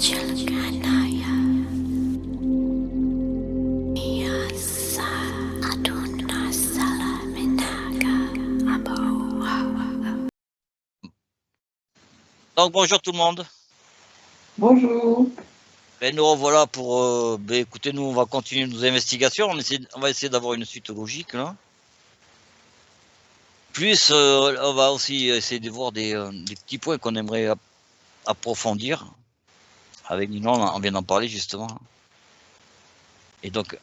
Donc bonjour tout le monde. Bonjour. Ben, nous revoilà pour. Écoutez, nous on va continuer nos investigations. On va essayer d'avoir une suite logique là. Plus, on va aussi essayer de voir des petits points qu'on aimerait approfondir. Avec Ninon, on vient d'en parler justement. Et donc,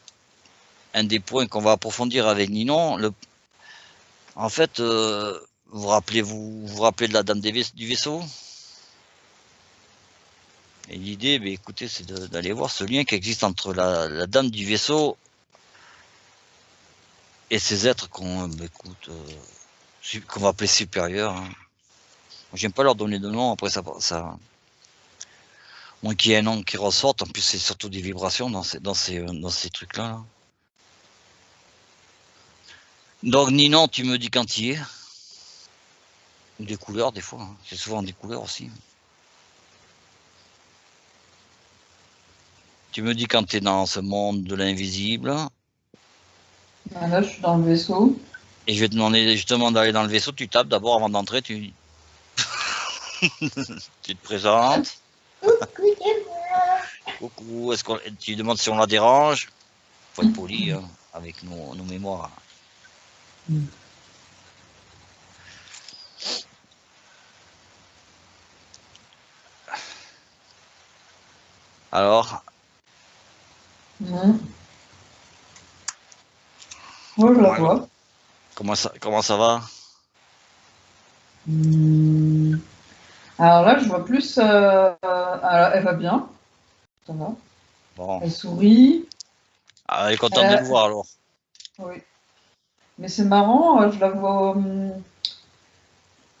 un des points qu'on va approfondir avec Ninon, en fait, vous vous rappelez de la dame du vaisseau? Et l'idée, écoutez, c'est d'aller voir ce lien qui existe entre la dame du vaisseau et ces êtres qu'on va appeler supérieurs. Hein. J'aime pas leur donner de nom, après ça moins qu'il y ait un nom qui ressorte, en plus c'est surtout des vibrations dans ces trucs-là. Là. Donc Ninon, tu me dis quand il est. Ou des couleurs des fois, hein. C'est souvent des couleurs aussi. Tu me dis quand tu es dans ce monde de l'invisible. Là, je suis dans le vaisseau. Et je vais te demander justement d'aller dans le vaisseau, tu tapes d'abord avant d'entrer, tu te présentes. Coucou, tu demandes si on la dérange? Faut être poli hein, avec nos mémoires. Alors? Moi, je la vois. Comment ça va? Alors là, je vois plus. Alors, elle va bien. Ça va. Bon. Elle sourit. Ah, elle est contente de le voir alors. Oui. Mais c'est marrant, je la vois.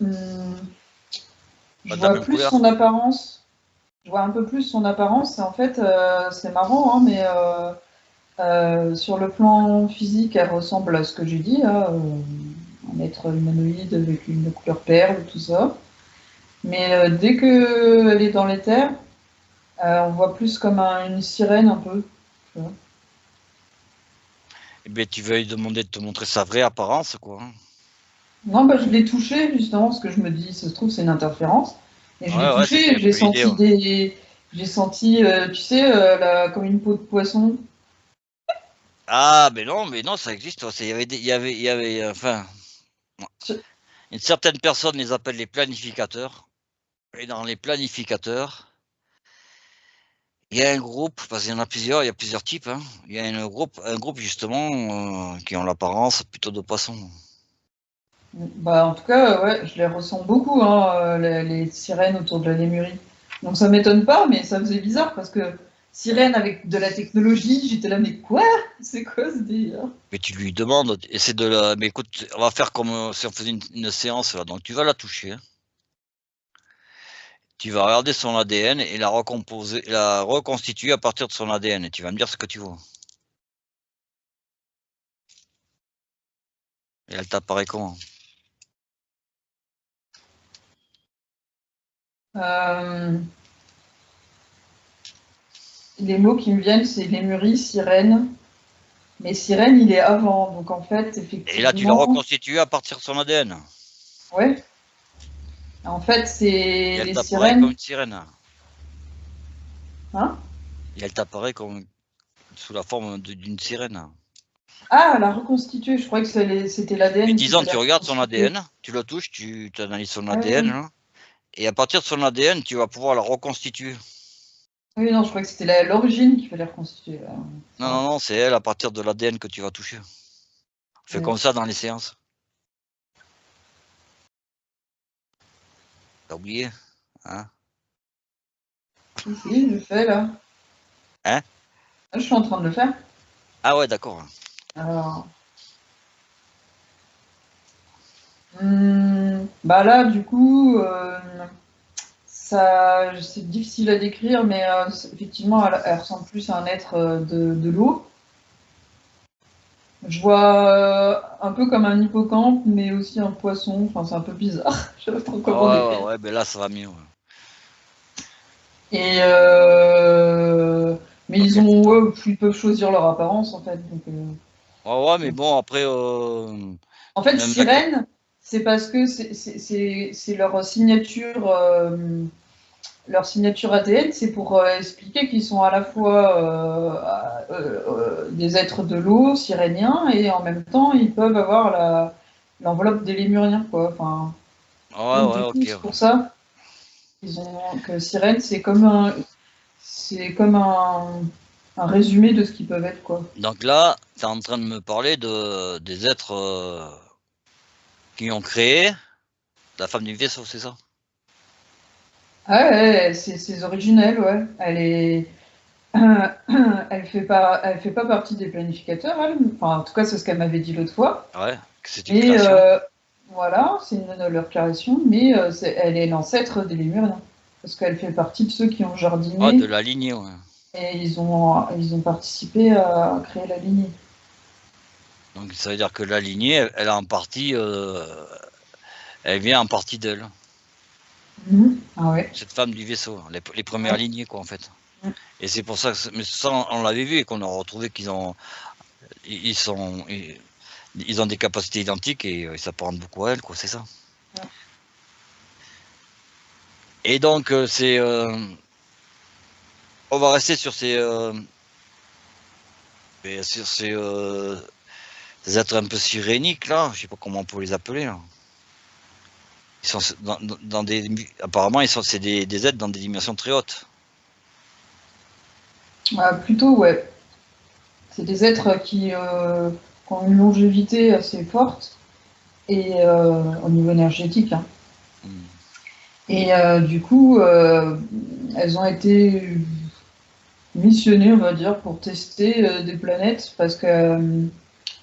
Je vois plus son apparence. Je vois un peu plus son apparence. Et en fait, c'est marrant, hein, mais sur le plan physique, elle ressemble à ce que j'ai dit, là, un être humanoïde avec une couleur perle, tout ça. Mais dès qu'elle est dans les terres, on voit plus comme une sirène un peu. Tu vois. Eh bien, tu veux lui demander de te montrer sa vraie apparence, quoi. Non, bah, je l'ai touché justement, parce que je me dis, ça se trouve, c'est une interférence. Et je l'ai touché, j'ai senti J'ai senti, tu sais, comme une peau de poisson. Ah, mais non, ça existe. Il y avait, enfin, une certaine personne les appelle les planificateurs. Et dans les planificateurs, il y a un groupe, parce qu'il y en a plusieurs, il y a plusieurs types. Hein. Il y a un groupe justement qui ont l'apparence plutôt de poisson. Bah, en tout cas, ouais, je les ressens beaucoup, hein, les sirènes autour de la Lémurie. Donc ça m'étonne pas, mais ça faisait bizarre parce que sirène avec de la technologie, j'étais là, mais quoi? C'est quoi ce délire? Mais tu lui demandes, essaie de la. Mais écoute, on va faire comme si on faisait une séance là. Donc tu vas la toucher. Hein. Tu vas regarder son ADN et la reconstituer à partir de son ADN. Et tu vas me dire ce que tu vois. Et elle t'apparaît comment? Les mots qui me viennent, c'est Lémurie, sirène. Mais sirène, il est avant, donc en fait, effectivement. Et là, tu l'as reconstitué à partir de son ADN. Ouais. En fait, c'est Et elle les t'apparaît sirènes. comme une sirène. Hein? Et elle t'apparaît comme sous la forme d'une sirène. Ah, la reconstituer, je croyais que c'était l'ADN. Et disons, tu regardes son ADN, tu le touches, tu analyses son ADN, là, et à partir de son ADN, tu vas pouvoir la reconstituer. Oui, non, je croyais que c'était l'origine qu'il fallait reconstituer. Là. Non, c'est elle à partir de l'ADN que tu vas toucher. On fait comme ça dans les séances. T'as oublié? Hein? Si, je le fais là. Hein? Là, je suis en train de le faire. Ah ouais, d'accord. Alors. Bah là, du coup, c'est difficile à décrire, mais effectivement, elle ressemble plus à un être de l'eau. Je vois un peu comme un hippocampe, mais aussi un poisson. Enfin, c'est un peu bizarre. Je sais pas trop comment décrire. Ouais, ben là, ça va mieux. Ouais. Et mais ils Ok. ont, ils peuvent choisir leur apparence en fait. Donc, Ouais, mais bon, après, en fait, même la... sirène, c'est parce que c'est leur signature ADN, c'est pour expliquer qu'ils sont à la fois des êtres de l'eau, siréniens, et en même temps, ils peuvent avoir l'enveloppe des lémuriens, quoi. Enfin, Ouais, donc ouais, du coup, ok. c'est Ouais. pour ça qu'ils ont que sirène, c'est comme un résumé de ce qu'ils peuvent être, quoi. Donc là, tu es en train de me parler des êtres qui ont créé la femme du vaisseau, c'est ça? Ah ouais, c'est originel, ouais. Elle fait pas partie des planificateurs, elle. Enfin, en tout cas, c'est ce qu'elle m'avait dit l'autre fois. Ouais, que c'est une Mais création. voilà, c'est une de leurs créations, mais elle est l'ancêtre des Lémuriens. Parce qu'elle fait partie de ceux qui ont Ah, de jardiné la lignée, ouais. et ils ont participé à créer la lignée. Donc ça veut dire que la lignée, elle a en partie, elle vient en partie d'elle. Mhm. Ah ouais. Cette femme du vaisseau, les premières Ouais. lignées, quoi, en fait. Mhm. Et c'est pour ça que, mais ça, on l'avait vu et qu'on a retrouvé qu'ils ont, ils sont, ils ont des capacités identiques et ils s'apparentent beaucoup à elle, quoi, c'est ça. Et donc, on va rester sur ces êtres un peu siréniques, là, je sais pas comment on peut les appeler, là. Ils sont dans des, apparemment, c'est des êtres dans des dimensions très hautes. Ah, plutôt, ouais. C'est des êtres qui ont une longévité assez forte et au niveau énergétique, hein. Hmm. Et du coup, elles ont été missionnées, on va dire, pour tester des planètes parce que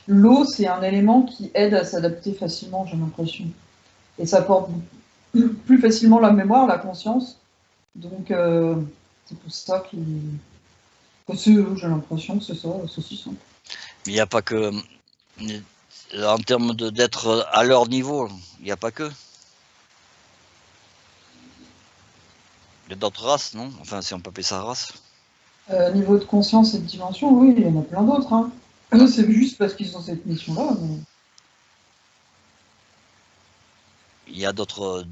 l'eau, c'est un élément qui aide à s'adapter facilement, j'ai l'impression. Et ça porte plus facilement la mémoire, la conscience. Donc, c'est pour ça que j'ai l'impression que c'est ça, c'est aussi simple. Mais il n'y a pas que, en termes d'être à leur niveau, il n'y a pas que. Il y a d'autres races, non? Enfin, si on peut appeler ça race. Niveau de conscience et de dimension, oui, il y en a plein d'autres, hein. Ouais. C'est juste parce qu'ils ont cette mission-là. Mais... Il y a d'autres,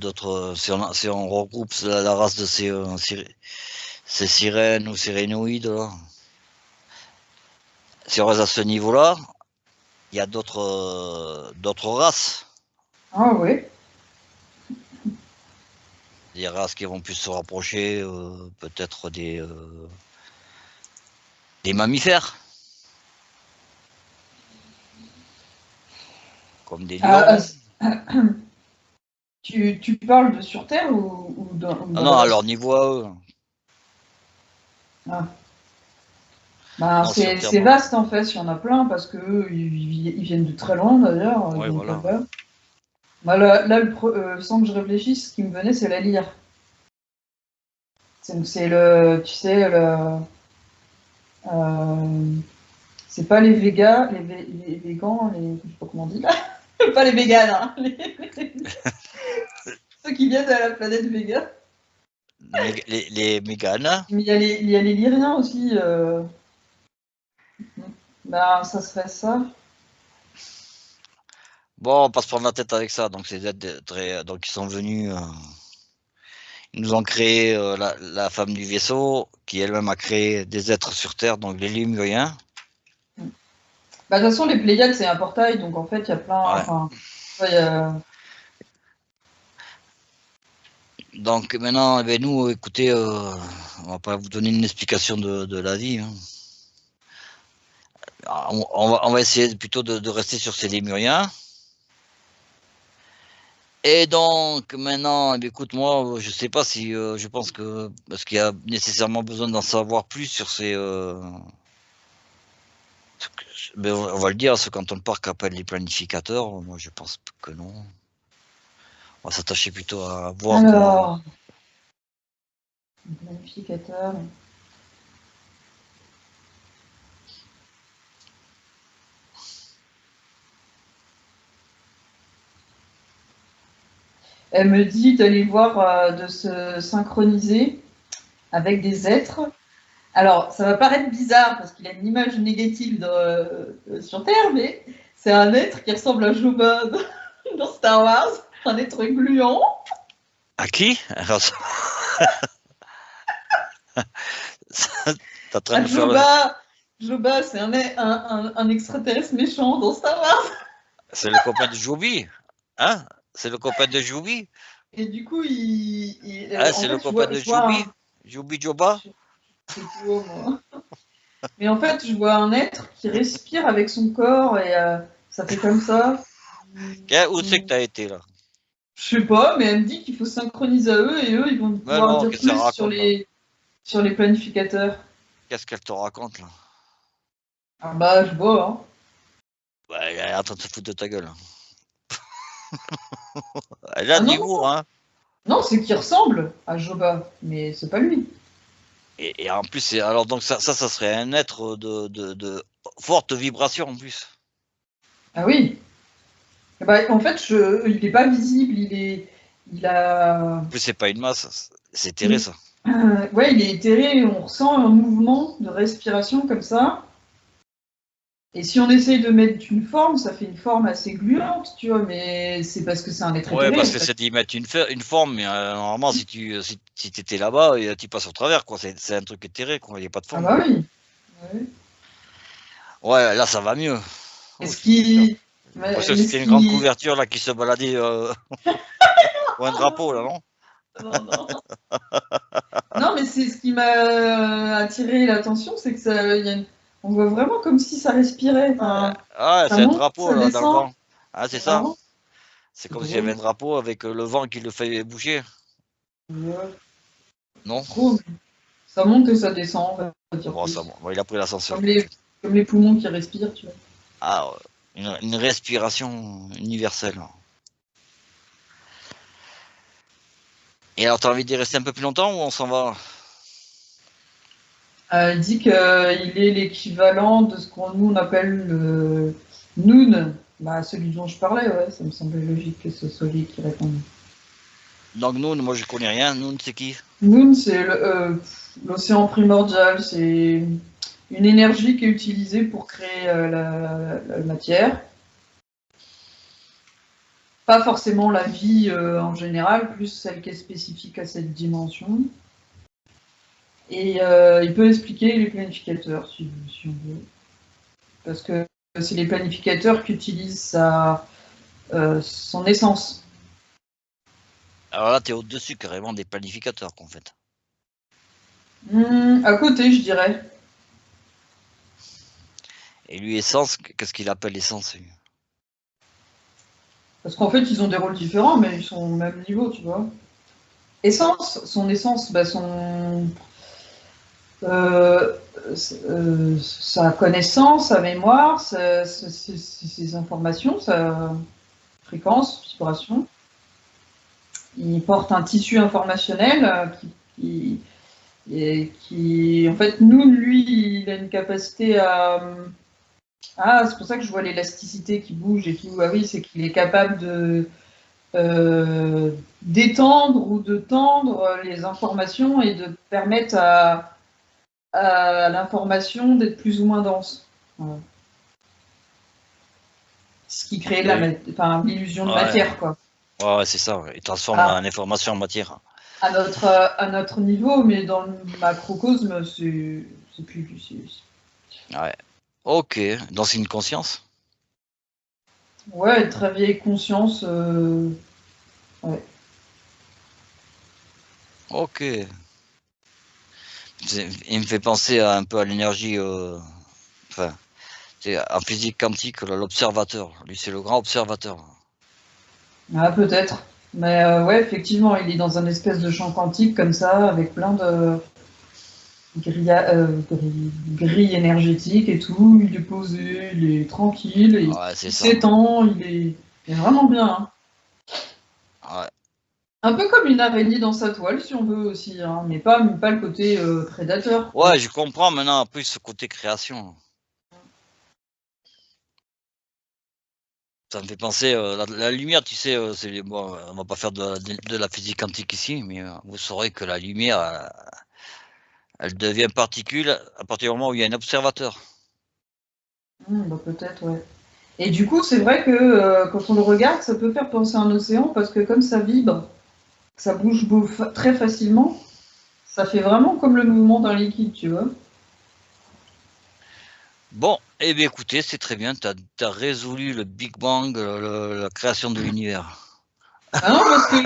si on regroupe la race de ces sirènes ou sirénoïdes, là, si on reste à ce niveau-là, il y a d'autres races. Ah oui. Des races qui vont plus se rapprocher, peut-être des mammifères, comme des Ah, lions. tu parles de sur Terre ou Ah dans non, le à leur reste? niveau à eux. Ah. Ben, Non, sur Terre, c'est non. vaste en fait, il y en a plein parce que ils viennent de très loin d'ailleurs, Ouais, donc voilà. voilà. Bah, là, sans que je réfléchisse, ce qui me venait, c'est la lyre. C'est tu sais, euh, c'est pas les Végas, les végans, je sais pas comment on dit là, pas les véganes, hein, ceux qui viennent de la planète Véga. Les méganes. Mais il y a les lyriens aussi. Ben, ça serait ça. Bon, on passe prendre la tête avec ça. Donc, donc ils sont venus. Ils nous ont créé la femme du vaisseau, qui elle-même a créé des êtres sur Terre, donc les Lémuriens. Bah, de toute façon, les Pléiades, c'est un portail, donc en fait, il y a plein. Ouais. Enfin, ouais, il y a- Donc maintenant, eh ben, nous, écoutez, on va pas vous donner une explication de la vie, hein. On va essayer plutôt de rester sur ces Lémuriens. Et donc maintenant, eh bien, écoute, moi, je sais pas si je pense que parce qu'il y a nécessairement besoin d'en savoir plus sur ces. Ben, on va le dire, ce quand on parle qu'appelle les planificateurs, moi je pense que non. On va s'attacher plutôt à voir comment. Alors, planificateur. Elle me dit d'aller voir, de se synchroniser avec des êtres. Alors, ça va paraître bizarre parce qu'il a une image négative sur Terre, mais c'est un être qui ressemble à Jabba dans Star Wars, un être gluant. À qui? T'es en train de faire le... Jabba, c'est un extraterrestre méchant dans Star Wars. C'est le copain de Joubi. Hein? C'est le copain de Joubi. Et du coup, Ah, en c'est le fait, copain de je vois Joubi. Joubi Joba. je sais plus où, moi. Mais en fait, je vois un être qui respire avec son corps et ça fait comme ça. Où c'est que t'as été là? Je sais pas, mais elle me dit qu'il faut synchroniser à eux et eux, ils vont Mais pouvoir non, dire qu'est-ce qu'elle plus raconte là? sur les planificateurs. Qu'est-ce qu'elle te raconte là? Ah bah, je vois, hein. Bah, elle est en train de se foutre de ta gueule. Elle a Ah de non, l'humour, hein? non, c'est qu'il ressemble à Joba, mais c'est pas lui. Et en plus, alors donc ça serait un être de forte vibration en plus. Ah oui. Bah, en fait, il est pas visible, il a, En plus, c'est pas une masse, c'est terré ça. ouais, il est éthéré, on ressent un mouvement de respiration comme ça. Et si on essaye de mettre une forme, ça fait une forme assez gluante, tu vois, mais c'est parce que c'est un être Ouais, éthéré. parce que c'est d'y mettre une forme, mais normalement, si t'étais là-bas, tu passes au travers, quoi. C'est un truc éthéré, quoi. Il n'y a pas de Ah forme. bah oui. Ouais. Ouais, là, ça va mieux. Et Oh, ce c'est super. qui, J'ai l'impression que mais ce c'était une grande qui, couverture là qui se baladait ou un drapeau là, non? non, non. Non, mais c'est ce qui m'a attiré l'attention, c'est que on voit vraiment comme si ça respirait. Enfin, Ah, ça c'est un monte, drapeau ça là dans le descend. vent. Ah, c'est C'est ça. marrant. C'est C'est comme s'il y avait un drôle. drapeau avec le vent qui le fait bouger, Ouais, pas non? trop, mais ça monte et ça descend, on va dire Bon, ça, plus. bon, il a pris l'ascenseur, Comme quoi. comme les poumons qui respirent, tu vois. Ah, une respiration universelle. Et alors, t'as envie d'y rester un peu plus longtemps ou on s'en va? Il dit qu'il est l'équivalent de ce qu'on nous on appelle le Noon. Bah, celui dont je parlais, ouais, ça me semblait logique que ce soit lui qui réponde. Donc, nous, moi, je connais rien. Nous, c'est qui? Noon, c'est l'océan primordial, c'est une énergie qui est utilisée pour créer la matière. Pas forcément la vie en général, plus celle qui est spécifique à cette dimension. Et il peut expliquer les planificateurs, si on veut. Parce que c'est les planificateurs qui utilisent son essence. Alors là, t'es au-dessus carrément des planificateurs, en fait. À côté, je dirais. Et lui, essence, qu'est-ce qu'il appelle essence? Parce qu'en fait, ils ont des rôles différents, mais ils sont au même niveau, tu vois. Son essence, bah, euh, sa connaissance, sa mémoire, ses informations, sa fréquence, vibration. Il porte un tissu informationnel en fait, lui, il a une capacité à. Ah, c'est pour ça que je vois l'élasticité qui bouge et tout. Ah oui, c'est qu'il est capable d'étendre ou de tendre les informations et de permettre à l'information d'être plus ou moins dense. Voilà. Ce qui crée l'illusion de Ouais, matière, quoi. ouais, c'est ça. Il transforme Ah, l'information en matière. à notre niveau, mais dans le macrocosme, c'est plus. Ouais. Ok. Donc, c'est une conscience? Ouais, très vieille conscience. Ouais. Ok. Il me fait penser un peu à l'énergie. Enfin, en physique quantique, l'observateur. Lui, c'est le grand observateur. Ah, peut-être. Mais ouais, effectivement, il est dans un espèce de champ quantique comme ça, avec plein de grilles énergétiques et tout. Il est posé, il est tranquille, Ouais, c'est il ça. s'étend, il est vraiment bien, hein. Ouais. Un peu comme une araignée dans sa toile, si on veut aussi, hein, mais pas le côté prédateur, quoi. Ouais, je comprends maintenant un peu ce côté création. Ça me fait penser, la lumière, tu sais, bon, on va pas faire de la physique quantique ici, mais vous saurez que la lumière, Elle devient particule à partir du moment où il y a un observateur. Bah, peut-être, ouais. Et du coup, c'est vrai que quand on le regarde, ça peut faire penser à un océan parce que comme ça vibre, ça bouge très facilement, ça fait vraiment comme le mouvement d'un liquide, tu vois. Bon, eh bien écoutez, c'est très bien, tu as résolu le Big Bang, la création de l'univers. Ah non, parce que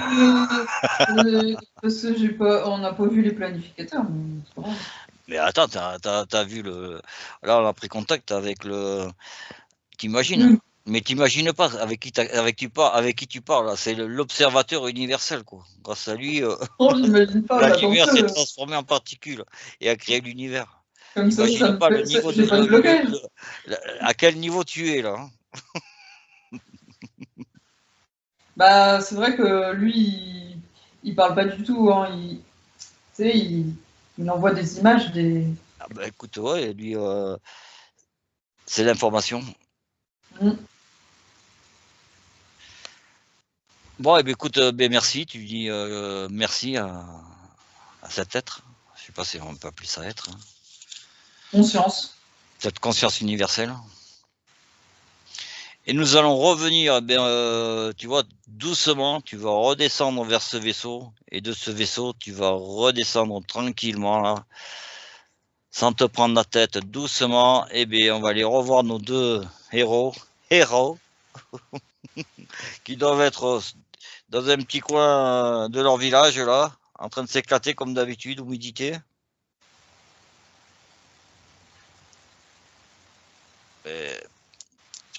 on n'a pas vu les planificateurs, mais c'est pas grave. Mais attends, t'as vu le. Là, on a pris contact avec le. T'imagines? Mais t'imagines pas avec qui tu parles, c'est l'observateur universel, quoi. Grâce à lui, Non, j'imagine pas, la mais attends lumière s'est que, transformée en particules et a créé l'univers. comme ça T'imagines me pas le fait, niveau j'ai pas de blocage. à quel niveau tu es là, hein. Bah, c'est vrai que lui, il parle pas du tout, hein. Tu sais, il envoie des images, des. Ah bah écoute, ouais, lui, c'est l'information. Mm. Bon, eh bien, écoute, ben merci, tu dis merci à cet être. Je sais pas si on peut appeler ça être, hein. Conscience. Cette conscience universelle. Et nous allons revenir, tu vois, doucement, tu vas redescendre vers ce vaisseau, et de ce vaisseau, tu vas redescendre tranquillement, là, sans te prendre la tête, doucement, et bien, on va aller revoir nos deux héros, qui doivent être dans un petit coin de leur village, là, en train de s'éclater comme d'habitude, ou méditer.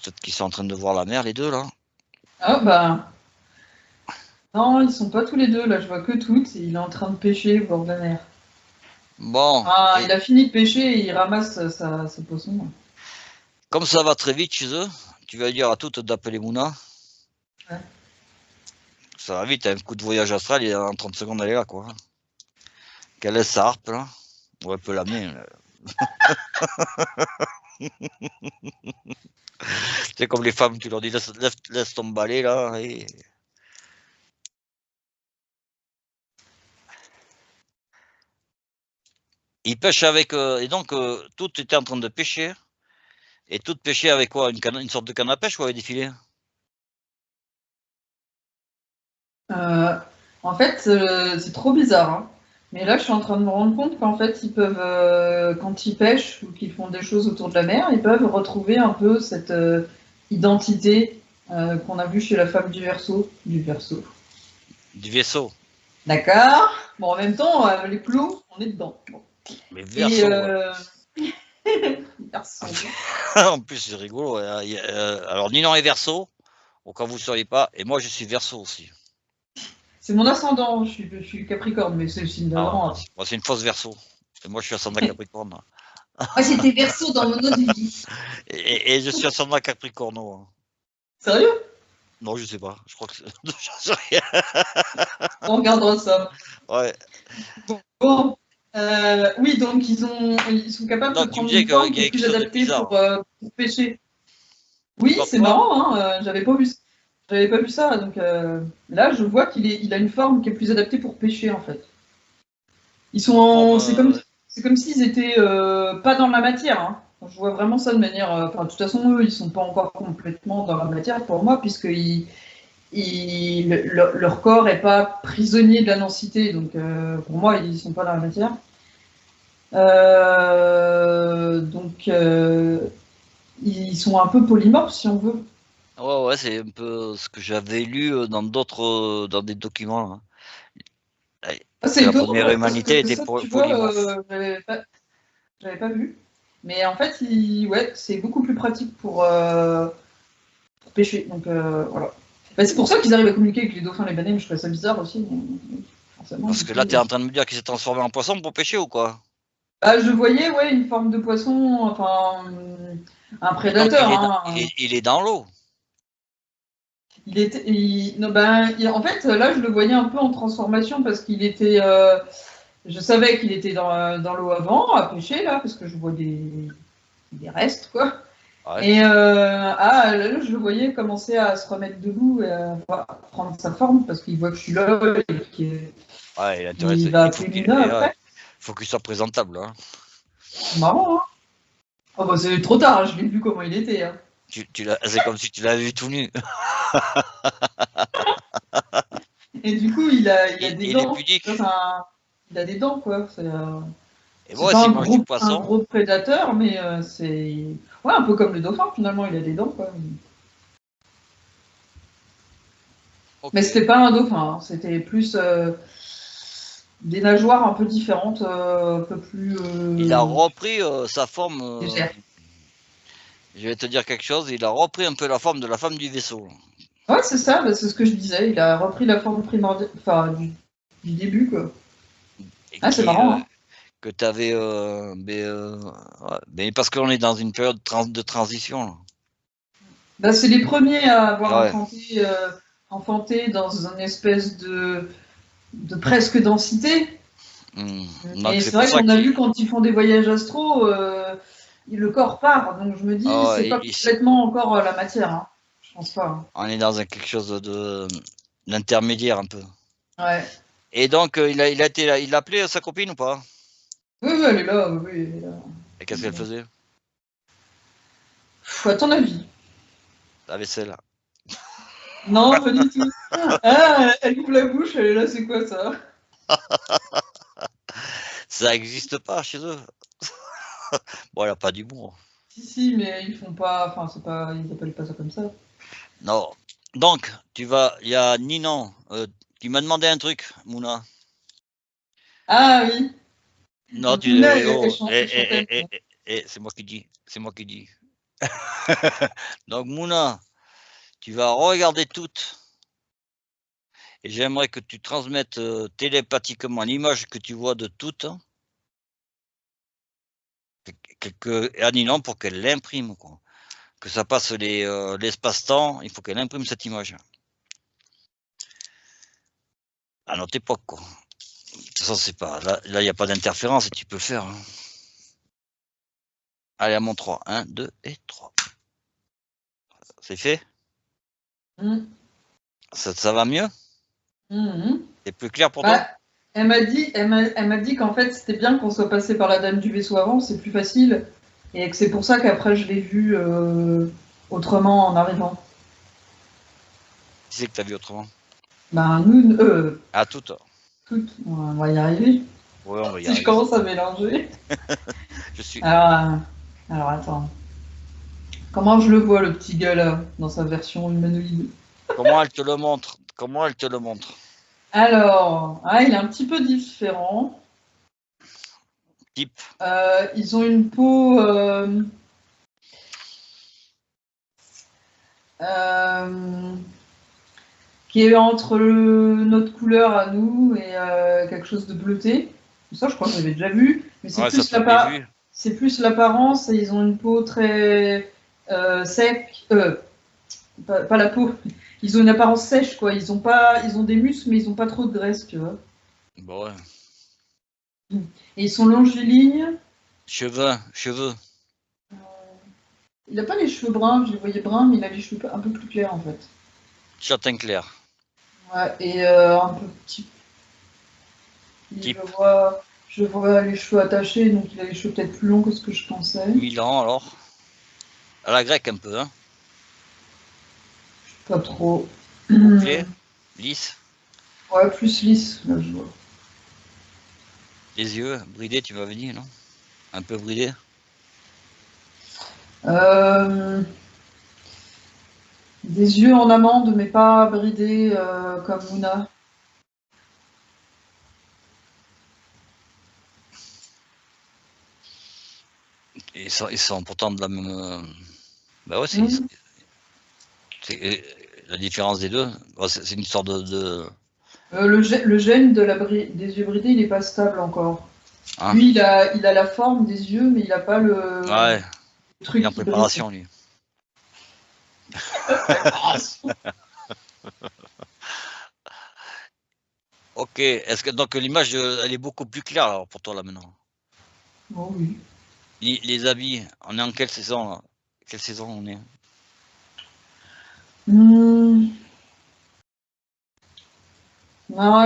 Peut-être qu'ils sont en train de voir la mer, les deux, là. Ah bah. Non, ils sont pas tous les deux, là, je vois que toutes, et il est en train de pêcher au bord de la mer. Bon, Ah, et il a fini de pêcher et il ramasse ses poissons. comme ça va très vite chez eux, tu vas dire à toutes d'appeler Mouna. Ouais. Ça va vite, un coup de voyage astral, et en 30 secondes, elle est là, quoi. Quelle est sa harpe, là? Ouais, elle peut l'amener. C'est comme les femmes, tu leur dis laisse tomber là. Et... Ils pêchent avec. Et donc, tout était en train de pêcher. Et tout pêchait avec quoi? Une sorte de canne à pêche ou avec des filets? Euh, En fait, c'est trop bizarre, hein. Mais là, je suis en train de me rendre compte qu'en fait, ils peuvent, quand ils pêchent ou qu'ils font des choses autour de la mer, ils peuvent retrouver un peu cette identité qu'on a vue chez la femme du Verseau. Du Verseau. Du vaisseau. D'accord. Bon, en même temps, les clous, on est dedans. Bon. Mais Et verso, ouais. Verseau. En plus, c'est rigolo. Alors, Ninon est verso, au cas où vous ne sauriez pas. Et moi, je suis verso aussi. C'est mon ascendant, je suis Capricorne, mais c'est le signe d'Adam. Moi, c'est une fausse verso. Et moi, je suis ascendant Capricorne. Moi, j'étais Verseau dans mon autre vie. Et je suis ascendant Capricorno, hein. Sérieux? Non, je sais pas. Je crois que j'en sais rien. On regardera ça. Ouais. Bon. Oui, donc ils sont capables de Donc, tu me prendre disais une qu'il forme y qui est a quelque plus chose de adaptée bizarre. pour pêcher. Oui, Comme c'est quoi? marrant, hein, j'avais pas vu ça. Donc là, je vois il a une forme qui est plus adaptée pour pêcher en fait. Bon, C'est comme s'ils étaient pas dans la matière, hein. Je vois vraiment ça de manière. Enfin, de toute façon, eux, ils sont pas encore complètement dans la matière pour moi, puisque leur corps est pas prisonnier de la densité. Donc, pour moi, ils sont pas dans la matière. Donc, ils sont un peu polymorphes, si on veut. ouais, c'est un peu ce que j'avais lu dans d'autres, dans des documents, hein. Ah, Que c'est la étonnant première parce humanité que était ça, tu vois, polymorphe. j'avais pas vu. Mais en fait, ouais, c'est beaucoup plus pratique pour pêcher. Donc, voilà. Bah, c'est pour ça qu'ils arrivent à communiquer avec les dauphins et les baleines. Je trouvais ça bizarre aussi. Forcément, Parce du que là, coup, tu es en train de me dire qu'il s'est transformé en poisson pour pêcher ou quoi? bah, je voyais, ouais, une forme de poisson, enfin, un Mais donc, prédateur, hein. il est dans l'eau. Non, ben, en fait, là, je le voyais un peu en transformation parce qu'il était. Je savais qu'il était dans l'eau avant, à pêcher, là, parce que je vois des restes, quoi. Ouais. Et là, je le voyais commencer à se remettre debout et à prendre sa forme parce qu'il voit que je suis là et qu'il Ouais, il est intéressé. va appeler Luna après. faut qu'il soit présentable. Hein. C'est marrant, hein. Oh bah c'est trop tard, je l'ai vu comment il était. Hein. C'est comme si tu l'avais vu tout nu. Et du coup, il a des Il est dents. pudique. Enfin, il a des dents, quoi. Et C'est bon, pas s'il un mange du gros, un poisson, gros prédateur, mais c'est. Ouais, un peu comme le dauphin, finalement, il a des dents, quoi. ok. Mais c'était pas un dauphin, hein. C'était plus des nageoires un peu différentes, un peu plus Il a repris sa forme. légères. Je vais te dire quelque chose, il a repris un peu la forme de la femme du vaisseau. Ouais, c'est ça, bah, c'est ce que je disais. Il a repris la forme primordiale, enfin, du début, quoi. Et Ah, c'est marrant, hein. que tu avais. Mais parce qu'on est dans une période de transition. Là. Bah, c'est les premiers à avoir Ouais. enfanté dans une espèce de presque densité. Donc Et c'est c'est pour vrai ça qu'on a qu'il. vu quand ils font des voyages astro, le corps part. Donc je me dis, Ah c'est ouais, pas complètement encore la matière. Hein. Je pense pas. Hein. on est dans quelque chose d'intermédiaire un peu. Ouais. Et donc il a appelé sa copine ou pas? Oui, oui, elle est là. Oui, oui, elle est là. Et qu'est-ce qu'elle faisait? À ton avis? La vaisselle. Non, pas du tout. Ah, elle ouvre la bouche, elle est là, c'est quoi ça? Ça n'existe pas chez eux. Bon, elle a pas d'humour. Si, si, mais ils font pas. Enfin, c'est pas. Ils appellent pas ça comme ça. Non. Donc, il y a Ninon qui m'a demandé un truc, Mouna. Ah oui. Non, Mouna, elle chantait. c'est moi qui dis. C'est moi qui dis. Donc, Mouna, tu vas regarder toutes. Et j'aimerais que tu transmettes télépathiquement l'image que tu vois de toutes. À Ninon pour qu'elle l'imprime. Quoi. Que ça passe l'espace-temps, il faut qu'elle imprime cette image. À notre époque, quoi. De toute façon, c'est pas. Là, il n'y a pas d'interférence et tu peux le faire. Hein. Allez, à mon 3. 1, 2 et 3. C'est fait? Mmh. Ça va mieux? Mmh. C'est plus clair pour toi? Bah, elle m'a dit qu'en fait, c'était bien qu'on soit passé par la dame du vaisseau avant, c'est plus facile. Et que c'est pour ça qu'après, je l'ai vu autrement en arrivant. Qui c'est que tu as vu autrement? Ben, nous, À toutes. toutes, on va y arriver. Oui, on va y Si je arriver. commence à mélanger. Je suis. Alors attends. Comment je le vois, le petit gars là, dans sa version humanoïde? Comment elle te le montre? Comment elle te le montre? Alors, il est un petit peu différent. Type. Ils ont une peau qui est entre notre couleur à nous et quelque chose de bleuté. Ça, je crois que j'avais déjà vu, mais Ouais, ça t'avais vu. c'est plus l'apparence et ils ont une peau très sec. Pas la peau. Ils ont une apparence sèche, quoi. Ils ont des muscles, mais ils ont pas trop de graisse, tu vois. Bon, ouais. Et ils sont longilignes. Cheveux. Il a pas les cheveux bruns, je les voyais bruns, mais il a les cheveux un peu plus clairs, en fait. Châtain clair. Ouais, et un peu petit. Type. Je vois les cheveux attachés, donc il a les cheveux peut-être plus longs que ce que je pensais. Milan, alors. À la grecque, un peu, hein. Pas trop. Bouclé. Lisse. Ouais, plus lisse, là, je vois. Les yeux bridés, tu m'avais dit, non? Un peu bridés. Des yeux en amande, mais pas bridés comme Mouna. Ils sont pourtant de la même. Bah ouais, c'est la différence des deux. Bon, c'est une sorte de... Le gène des yeux bridés, il n'est pas stable encore. Hein? Lui, il a la forme des yeux, mais il n'a pas le Ouais, il est truc en qui brille. préparation, lui. Ok, est-ce que donc l'image, elle est beaucoup plus claire alors pour toi là maintenant? Oh oui. Les habits, on est en quelle saison là? Quelle saison on est? Non,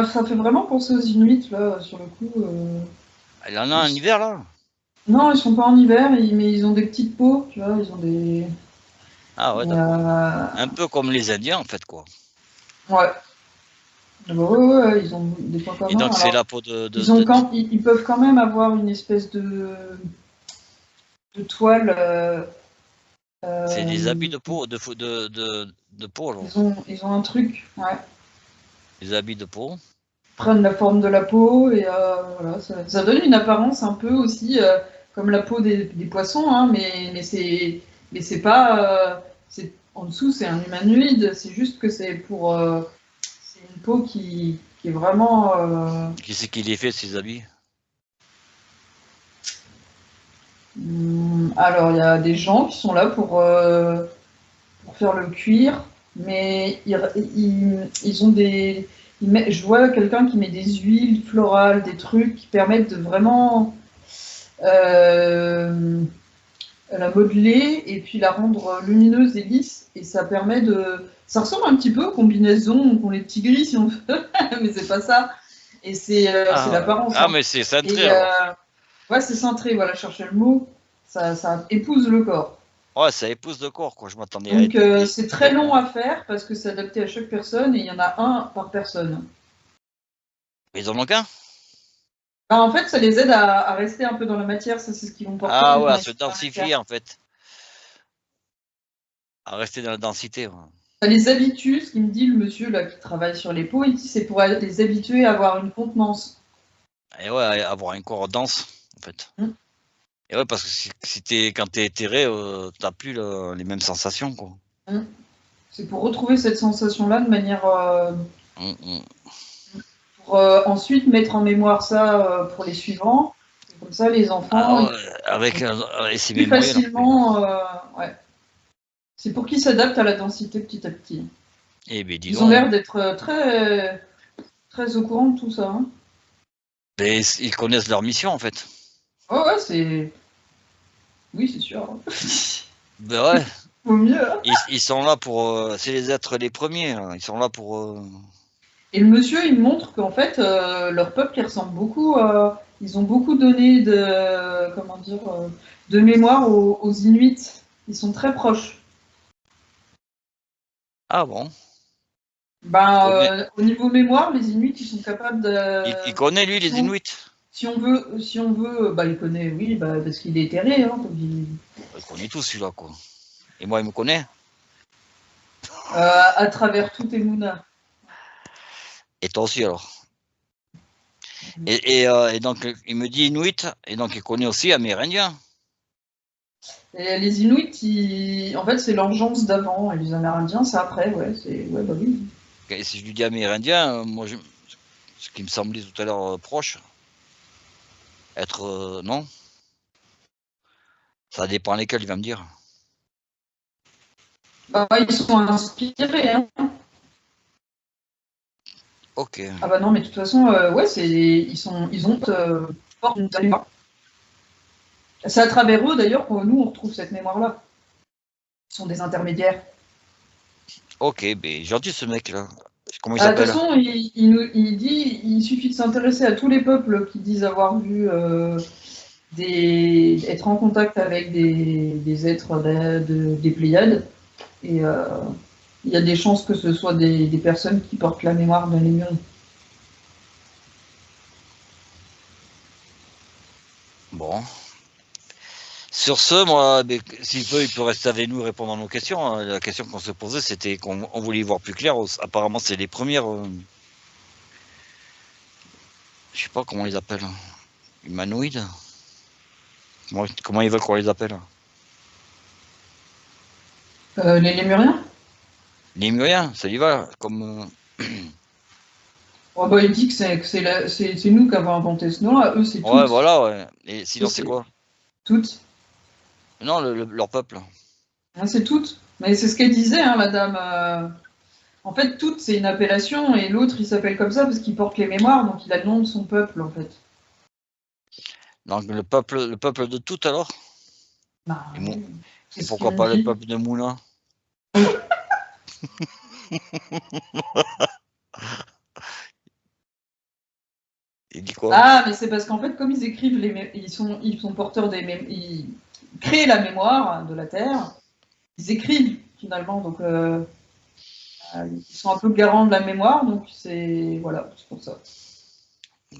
ça fait vraiment penser aux Inuits, là, sur le coup. Il en a en hiver, là? Non, ils sont pas en hiver, mais ils ont des petites peaux, tu vois, ils ont des... Ah ouais, d'accord. Un peu comme les Indiens, en fait, quoi. Ouais. Ouais, ils ont des points Et communs. donc, c'est Alors, la peau de... ils peuvent quand même avoir une espèce de toile. C'est des habits euh, de peau, de peau, alors. ils ont un truc, ouais. Des habits de peau. Prennent la forme de la peau et voilà, ça donne une apparence un peu aussi comme la peau des poissons, hein, mais c'est pas. En dessous, c'est un humanoïde, c'est juste que c'est pour. C'est une peau qui est vraiment. Qui c'est qui les fait, ces habits? Alors, il y a des gens qui sont là pour faire le cuir, mais ils ont des. Je vois quelqu'un qui met des huiles florales, des trucs qui permettent de vraiment euh, la modeler et puis la rendre lumineuse et lisse. Et ça permet de. Ça ressemble un petit peu aux combinaisons qu'ont les petits gris, si on veut, mais c'est pas ça. Et c'est l'apparence. Ah, Hein. mais c'est cintré, Et alors. ouais, c'est cintré, voilà, chercher le mot. Ça épouse le corps. Ouais, ça épouse le corps, quoi. Je m'attendais à Donc être c'est très long à faire parce que c'est adapté à chaque personne et il y en a un par personne. Ils en ont qu'un? Ben, en fait, ça les aide à rester un peu dans la matière, ça c'est ce qu'ils vont Ah porter ouais, quand à ils se sont dans la matière. densifier, en fait. À rester dans la densité, ouais. Ça les habitue, ce qu'il me dit le monsieur là qui travaille sur les peaux, il dit c'est pour les habituer à avoir une contenance. Et ouais, avoir un corps dense, en fait. Mm. Et ouais, parce que quand t'es éthéré, t'as plus les mêmes sensations, quoi. Mm. C'est pour retrouver cette sensation-là de manière Mm, mm. pour ensuite mettre en mémoire ça pour les suivants. Et comme ça, les enfants, Alors, ils avec ses plus mémoriels, en fait. facilement. Ouais. C'est pour qu'ils s'adaptent à la densité petit à petit. Eh ben, dis Ils ont donc, l'air hein. d'être très au courant de tout ça. Hein. Mais ils connaissent leur mission, en fait. Oh ouais, c'est. Oui, c'est sûr. Ben ouais, Vaut mieux. Hein. ils sont là pour... c'est les êtres les premiers, hein. Ils sont là pour... Et le monsieur, il me montre qu'en fait, leur peuple, il ressemble beaucoup. Ils ont beaucoup donné de. Comment dire de mémoire aux Inuits. Ils sont très proches. Ah bon? Il Ben, connaît, au niveau mémoire, les Inuits, ils sont capables il connaît lui, les Inuits? si on veut, bah, il connaît, oui, bah, parce qu'il est éthéré, hein, Il connaît tout, celui-là, quoi. Et moi, il me connaît. à travers tout Emouna. Et toi aussi, alors. Et donc, il me dit Inuit, et donc il connaît aussi Amérindien. Et les Inuits, en fait, c'est l'engeance d'avant, et les Amérindiens, c'est après, ouais, ouais, bah oui. Et si je lui dis Amérindien, moi, ce qui me semblait tout à l'heure proche, être... non? Ça dépend lesquels, il va me dire. Bah, ils sont inspirés, hein. Ok. Ah bah non, mais de toute façon, ouais, ils ont une mémoire. C'est à travers eux, d'ailleurs, que nous, on retrouve cette mémoire-là. Ils sont des intermédiaires. Ok, ben gentil ce mec-là. Comment il De toute s'appelle? façon, il dit il suffit de s'intéresser à tous les peuples qui disent avoir vu être en contact avec des êtres des Pléiades. Et il y a des chances que ce soit des personnes qui portent la mémoire de Lémurie. Bon. Sur ce, moi, ben, s'il peut, il peut rester avec nous et répondre à nos questions. Hein. La question qu'on se posait, c'était qu'on voulait y voir plus clair. Apparemment, c'est les premières... je sais pas comment ils appellent. Humanoïdes? Comment ils veulent qu'on les appelle? Les Lémuriens. Lémuriens, ça y va. Comme... Oh, bah, il dit que c'est nous qui avons inventé ce nom-là. Eux, c'est ouais, toutes. voilà, ouais. Et Eux, sinon, c'est c'est quoi? toutes. Non, leur peuple. Hein, c'est toutes. Mais c'est ce qu'elle disait, hein, la dame. En fait, toutes, c'est une appellation, et l'autre, il s'appelle comme ça parce qu'il porte les mémoires, donc il a le nom de son peuple, en fait. Donc, le peuple de tout, alors? Bah, Et, oui, c'est et ce qu'il pourquoi me pas le dit. peuple de Moulin? Il dit quoi? Ah, mais c'est parce qu'en fait, comme ils écrivent, ils sont porteurs ils créent la mémoire de la Terre, ils écrivent finalement, donc ils sont un peu garants de la mémoire, donc voilà, c'est pour ça.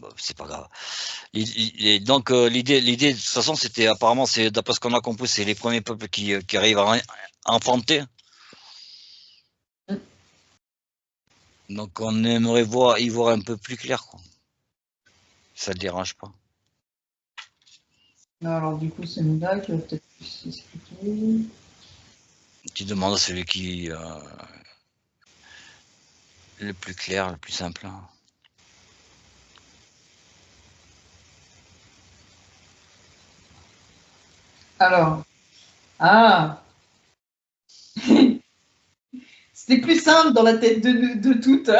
Bah, c'est pas grave. Donc l'idée de toute façon, c'était apparemment, c'est d'après ce qu'on a compris, c'est les premiers peuples qui arrivent à enfanter. Donc on aimerait y voir un peu plus clair, quoi. Ça te dérange pas? Alors du coup, c'est Mouna qui va peut-être plus expliquer. Tu demandes à celui qui le plus clair, le plus simple. Alors, c'était plus simple dans la tête de toutes.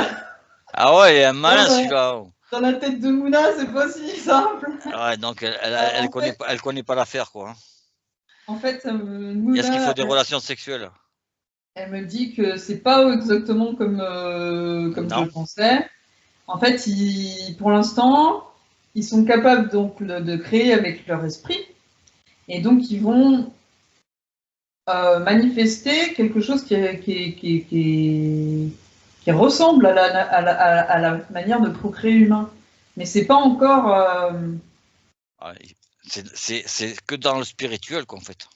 Ah ouais, il est malin Ouais. celui-là. Dans la tête de Mouna, c'est pas si simple. Ouais, donc elle connaît pas l'affaire, quoi. En fait, Est-ce qu'il faut Mouna, des relations sexuelles? elle me dit que c'est pas exactement comme je Non. le pensais. En fait, pour l'instant, ils sont capables donc de créer avec leur esprit, et donc ils vont manifester quelque chose qui ressemble à la manière de procréer humain. Mais c'est pas encore. Ouais, c'est que dans le spirituel, quoi, en fait.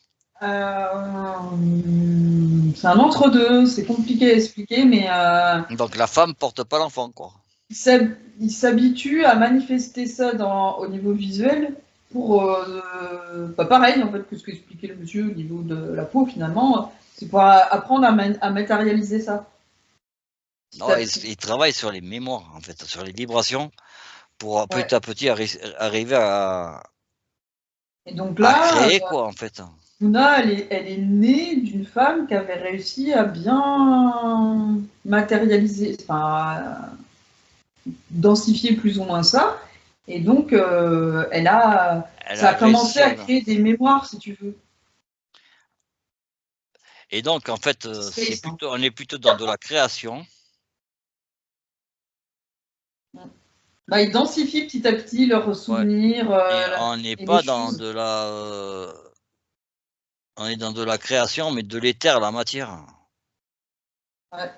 C'est un entre-deux, c'est compliqué à expliquer, mais Donc la femme porte pas l'enfant, quoi. il s'habitue à manifester ça au niveau visuel pour, pas pareil en fait que ce qu'expliquait le monsieur au niveau de la peau finalement, c'est pour apprendre à matérialiser ça. Non, il travaille sur les mémoires, en fait, sur les vibrations, pour Ouais. petit à petit arriver Et donc à là, créer, quoi, en fait. Luna, elle est née d'une femme qui avait réussi à bien matérialiser, enfin, densifier plus ou moins ça. Et donc, Elle ça a a commencé réussi à à... créer des mémoires, si tu veux. Et donc, en fait, Space, hein. on est plutôt dans de la création. Bah, ils densifient petit à petit leurs Ouais. souvenirs Et on n'est et les pas dans choses. de la... on est dans de la création, mais de l'éther, la matière. Ouais.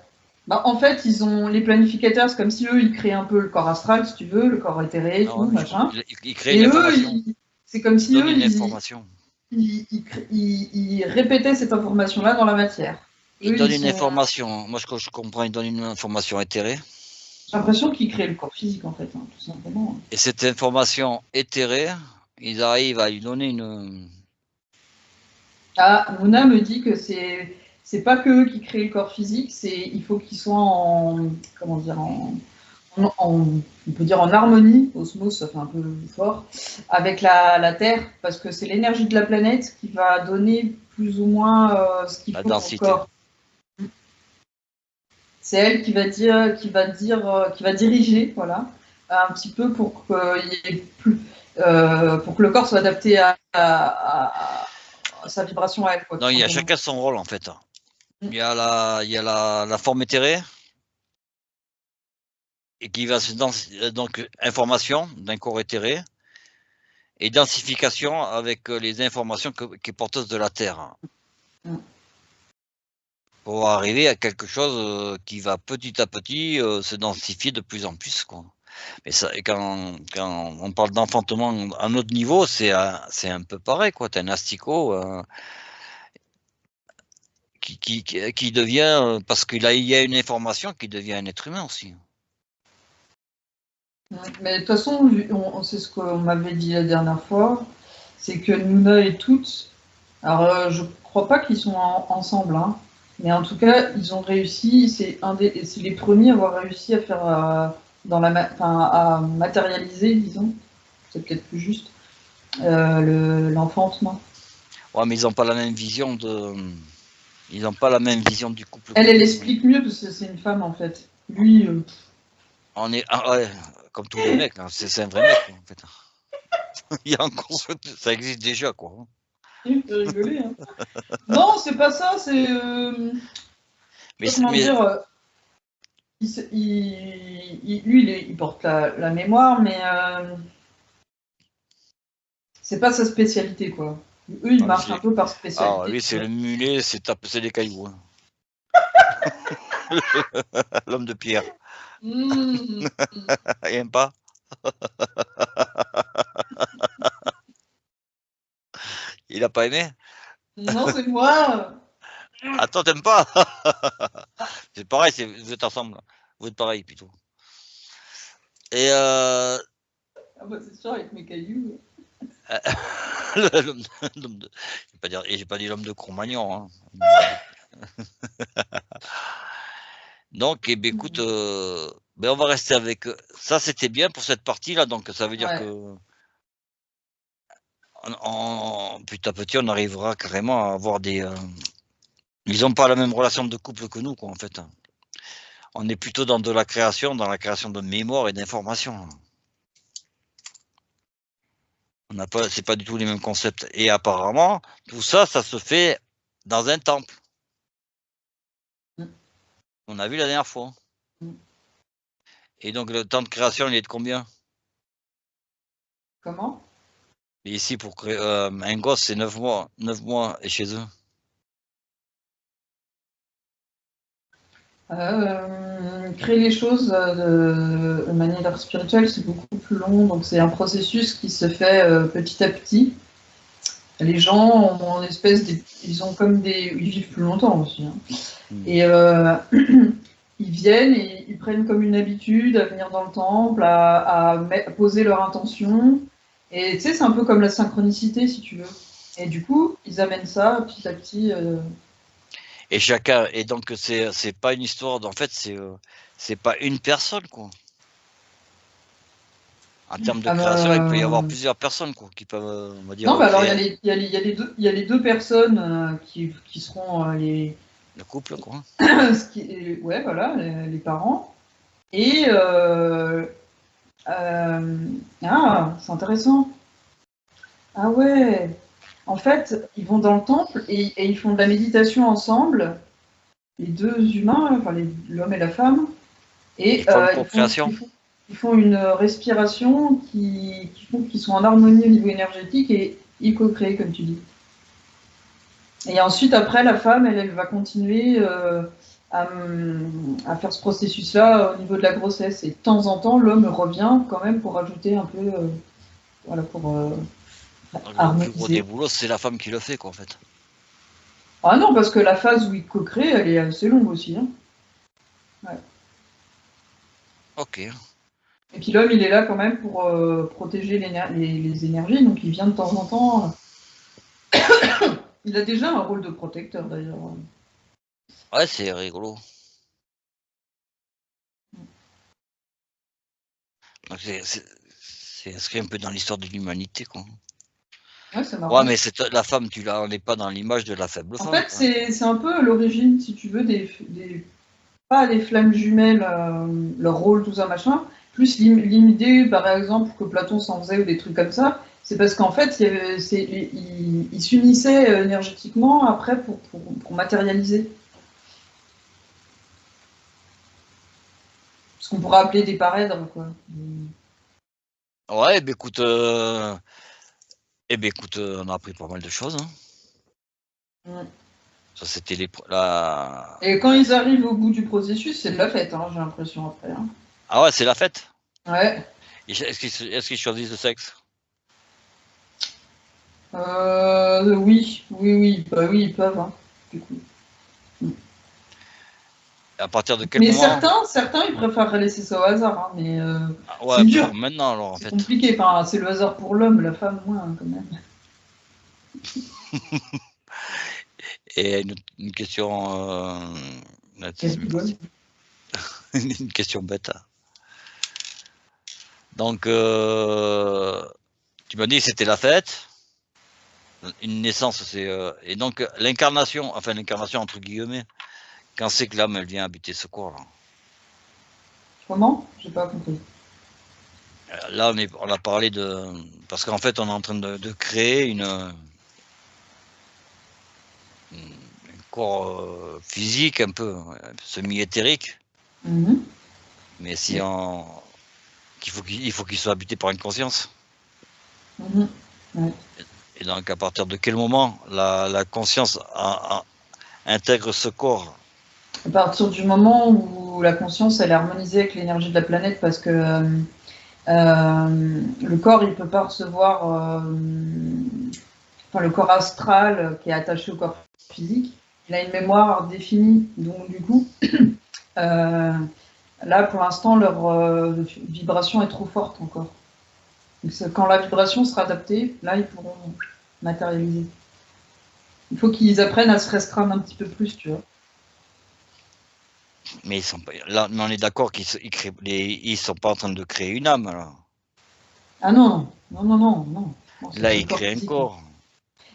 Bah, en fait, les planificateurs, c'est comme si eux, ils créent un peu le corps astral, si tu veux, le corps éthéré et Ah ouais, tout, mais machin. il crée une Et eux, information. c'est comme Il si donne eux, une information. ils répétaient cette information-là dans la matière. Il Eux, donne ils une sont. information. Moi, je comprends, il donne une information éthérée. J'ai l'impression qu'ils créent le corps physique, en fait, hein, tout simplement. Et cette information éthérée, ils arrivent à lui donner une... Ah, Mouna me dit que c'est pas que eux qui créent le corps physique, il faut qu'ils soient en comment dire on peut dire en harmonie, osmose, ça fait un peu fort, avec la Terre, parce que c'est l'énergie de la planète qui va donner plus ou moins ce qu'il la faut pour le densité. corps. C'est elle qui va diriger, voilà, un petit peu pour pour que le corps soit adapté à sa vibration à elle, quoi, tout Non, il y a simplement. chacun son rôle, en fait. Il y a la forme éthérée, et qui va donc information d'un corps éthéré, et densification avec les informations qui est porteuse de la Terre. Mm. Pour arriver à quelque chose qui va petit à petit se densifier de plus en plus, quoi. Mais ça, quand on parle d'enfantement à notre niveau, c'est un peu pareil, quoi. Tu as un asticot qui devient, parce qu'il il y a une information qui devient un être humain aussi. Mais de toute façon, c'est ce qu'on m'avait dit la dernière fois, c'est que Nuna et toutes, alors je crois pas qu'ils sont ensemble, hein, mais en tout cas, ils ont réussi, c'est les premiers à avoir réussi à faire, à matérialiser, disons, c'est peut-être plus juste, l'enfantement. Ouais, mais ils n'ont pas la même vision ils n'ont pas la même vision du couple que Elle nous. explique mieux parce que c'est une femme en fait. Lui, Ouais, comme tous les mecs, hein, c'est un vrai mec, quoi, en fait. Il y a encore, ça existe déjà, quoi. il fait rigoler. Hein. Non, c'est pas ça, c'est. Mais, Comment mais dire lui, il porte la mémoire, mais c'est pas sa spécialité, quoi. Eux, ils marchent un peu par spécialité. lui, c'est le mulet, c'est taper des cailloux. Hein. L'homme de pierre. Mmh. Il aime pas. Il a pas aimé. Non, c'est moi. Attends, t'aimes pas. C'est pareil, vous êtes ensemble. Vous êtes pareil plutôt. Et Ah bah, c'est sûr, avec mes cailloux. l'homme de, j'ai pas dit l'homme de Cro-Magnon. Hein. Donc, eh bien, écoute, ben on va rester avec ça. C'était bien pour cette partie-là. Donc, ça veut dire Ouais. que petit à petit, on arrivera carrément à avoir des. Ils n'ont pas la même relation de couple que nous, quoi, en fait. On est plutôt dans la création de mémoire et d'information. On n'a pas, c'est pas du tout les mêmes concepts. Et apparemment, tout ça, ça se fait dans un temple. Mm. On a vu la dernière fois. Mm. Et donc, le temps de création, il est de combien? Comment? Et ici, pour créer un gosse, c'est 9 mois. 9 mois, et chez eux? Créer les choses de manière spirituelle, c'est beaucoup plus long. Donc, c'est un processus qui se fait petit à petit. Les gens ont une espèce ils ont comme ils vivent plus longtemps aussi. Hein. Et ils viennent et ils prennent comme une habitude à venir dans le temple, à poser leur intention. Et tu sais, c'est un peu comme la synchronicité, si tu veux. Et du coup, ils amènent ça petit à petit. Et chacun, et donc c'est pas une histoire, en fait, c'est pas une personne, quoi. En termes de création, il peut y avoir plusieurs personnes, quoi, qui peuvent, on va dire, Non, bah alors créer il y a les deux personnes qui seront les. le couple, quoi. Ouais, voilà, les parents. Et c'est intéressant. Ah ouais. En fait, ils vont dans le temple et ils font de la méditation ensemble, les deux humains, enfin l'homme et la femme, et Ils font une co-création. ils font une respiration qui font qu'ils sont en harmonie au niveau énergétique et ils co-créent, comme tu dis. Et ensuite, après, la femme, elle va continuer à faire ce processus-là au niveau de la grossesse. Et de temps en temps, l'homme revient quand même pour ajouter un peu, voilà, pour Donc, le plus gros des harmoniser. boulots, c'est la femme qui le fait, quoi, en fait. Ah non, parce que la phase où il co-crée, elle est assez longue aussi. Hein. Ouais. Ok. Et puis l'homme, il est là quand même pour protéger les énergies, donc il vient de temps en temps. Il a déjà un rôle de protecteur d'ailleurs. Ouais, c'est rigolo. Donc, c'est inscrit un peu dans l'histoire de l'humanité, quoi. Ouais, c'est Ouais, marrant. mais la femme, on n'est pas dans l'image de la faible En femme, fait, quoi. c'est un peu l'origine, si tu veux, pas les flammes jumelles, leur rôle, tout ça, machin. Plus l'idée, par exemple, que Platon s'en faisait ou des trucs comme ça, c'est parce qu'en fait, ils s'unissaient énergétiquement après pour matérialiser. Ce qu'on pourrait appeler des parèdres, quoi. Ouais, écoute, on a appris pas mal de choses. Hein. Mm. Ça, c'était Et quand ils arrivent au bout du processus, c'est de la fête, hein, j'ai l'impression après. Hein. Ah ouais, c'est la fête. Ouais. Est-ce qu'ils choisissent le sexe? Oui, bah oui, ils peuvent, hein, du coup. À partir de quel Mais moment? certains, ils préfèrent laisser ça au hasard, hein, mais Ah c'est ouais, dur, pour maintenant, alors, en c'est fait. compliqué. Enfin, c'est le hasard pour l'homme, la femme moins, hein, quand même. Et une question, Quelle rigole. une question bête. Donc, tu m'as dit que c'était la fête. Une naissance, et donc l'incarnation, enfin l'incarnation entre guillemets, quand c'est que l'âme elle vient habiter ce corps là? Comment? J'ai pas compris. Là on a parlé parce qu'en fait on est en train de créer un corps physique un peu semi-éthérique, Mhm. Mais si on... il faut qu'il soit habité par une conscience. Mhm. Ouais. Et donc, à partir de quel moment la conscience intègre ce corps? À partir du moment où la conscience elle est harmonisée avec l'énergie de la planète, parce que le corps il peut pas recevoir, enfin le corps astral qui est attaché au corps physique, il a une mémoire définie, donc du coup, euh, là pour l'instant leur vibration est trop forte encore. Donc, quand la vibration sera adaptée, là ils pourront matérialiser. Il faut qu'ils apprennent à se restreindre un petit peu plus, tu vois. Mais ils sont pas... Là, on est d'accord ils sont pas en train de créer une âme, là. Ah non, non, non, non, non, non, c'est Là, que le ils corps créent un physique. corps.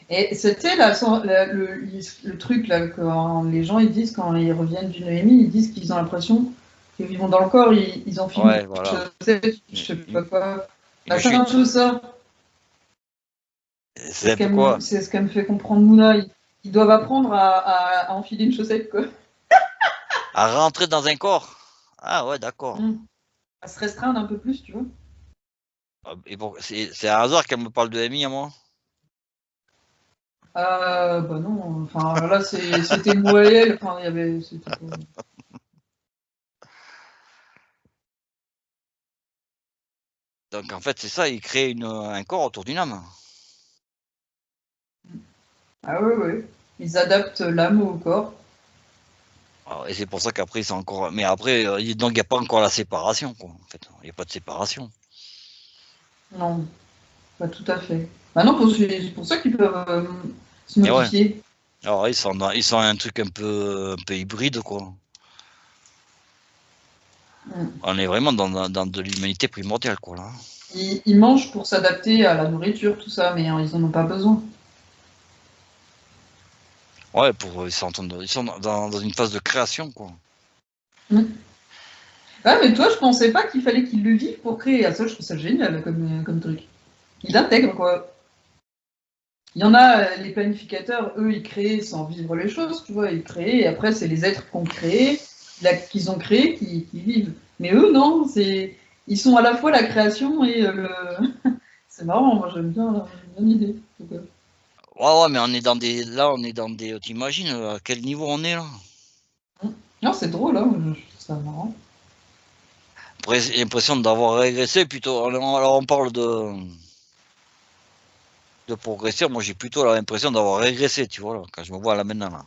Et c'était le truc là, quand les gens ils disent, quand ils reviennent d'une EMI, ils disent qu'ils ont l'impression qu'ils vont dans le corps, ils enfilent Ouais, une voilà. chaussette, je sais pas quoi. Une Bah, c'est un chute. peu ça. C'est un peu quoi? C'est ce qu'elle me fait comprendre Mouna. Ils doivent apprendre à enfiler une chaussette, quoi. À rentrer dans un corps? Ah ouais, d'accord. À se restreindre un peu plus, tu vois. C'est un hasard qu'elle me parle de MI à moi? Bah non, enfin là c'était moi et elle, enfin il y avait. C'était pas... Donc en fait, c'est ça, ils créent un corps autour d'une âme. Ah ouais, ouais. Ils adaptent l'âme au corps. Et c'est pour ça qu'après, c'est encore. Mais après, donc il n'y a pas encore la séparation, quoi. En fait, il n'y a pas de séparation. Non, pas tout à fait. Bah non, c'est pour ça qu'ils peuvent se Et ouais. modifier. Alors ils sont un truc un peu hybride, quoi. Mm. On est vraiment dans de l'humanité primordiale, quoi, là. Ils mangent pour s'adapter à la nourriture, tout ça, mais ils en ont pas besoin. Ouais, ils sont dans une phase de création, quoi. Mm. Ah, mais toi, je pensais pas qu'il fallait qu'ils le vivent pour créer. Ah, ça, je trouve ça génial comme truc. Ils intègrent, quoi. Il y en a, les planificateurs, eux, ils créent sans vivre les choses, tu vois, ils créent, et après, c'est les êtres qu'on crée, qu'ils ont créé, qui vivent. Mais eux, non, ils sont à la fois la création et le... C'est marrant, moi, j'aime bien l'idée. Ouais, ouais, mais là, on est dans des, t'imagines à quel niveau on est, là? Non, c'est drôle, hein, je trouve ça marrant. Après, j'ai l'impression d'avoir régressé, plutôt. Alors, on parle de progresser. Moi, j'ai plutôt l'impression d'avoir régressé, tu vois, là, quand je me vois là maintenant, là.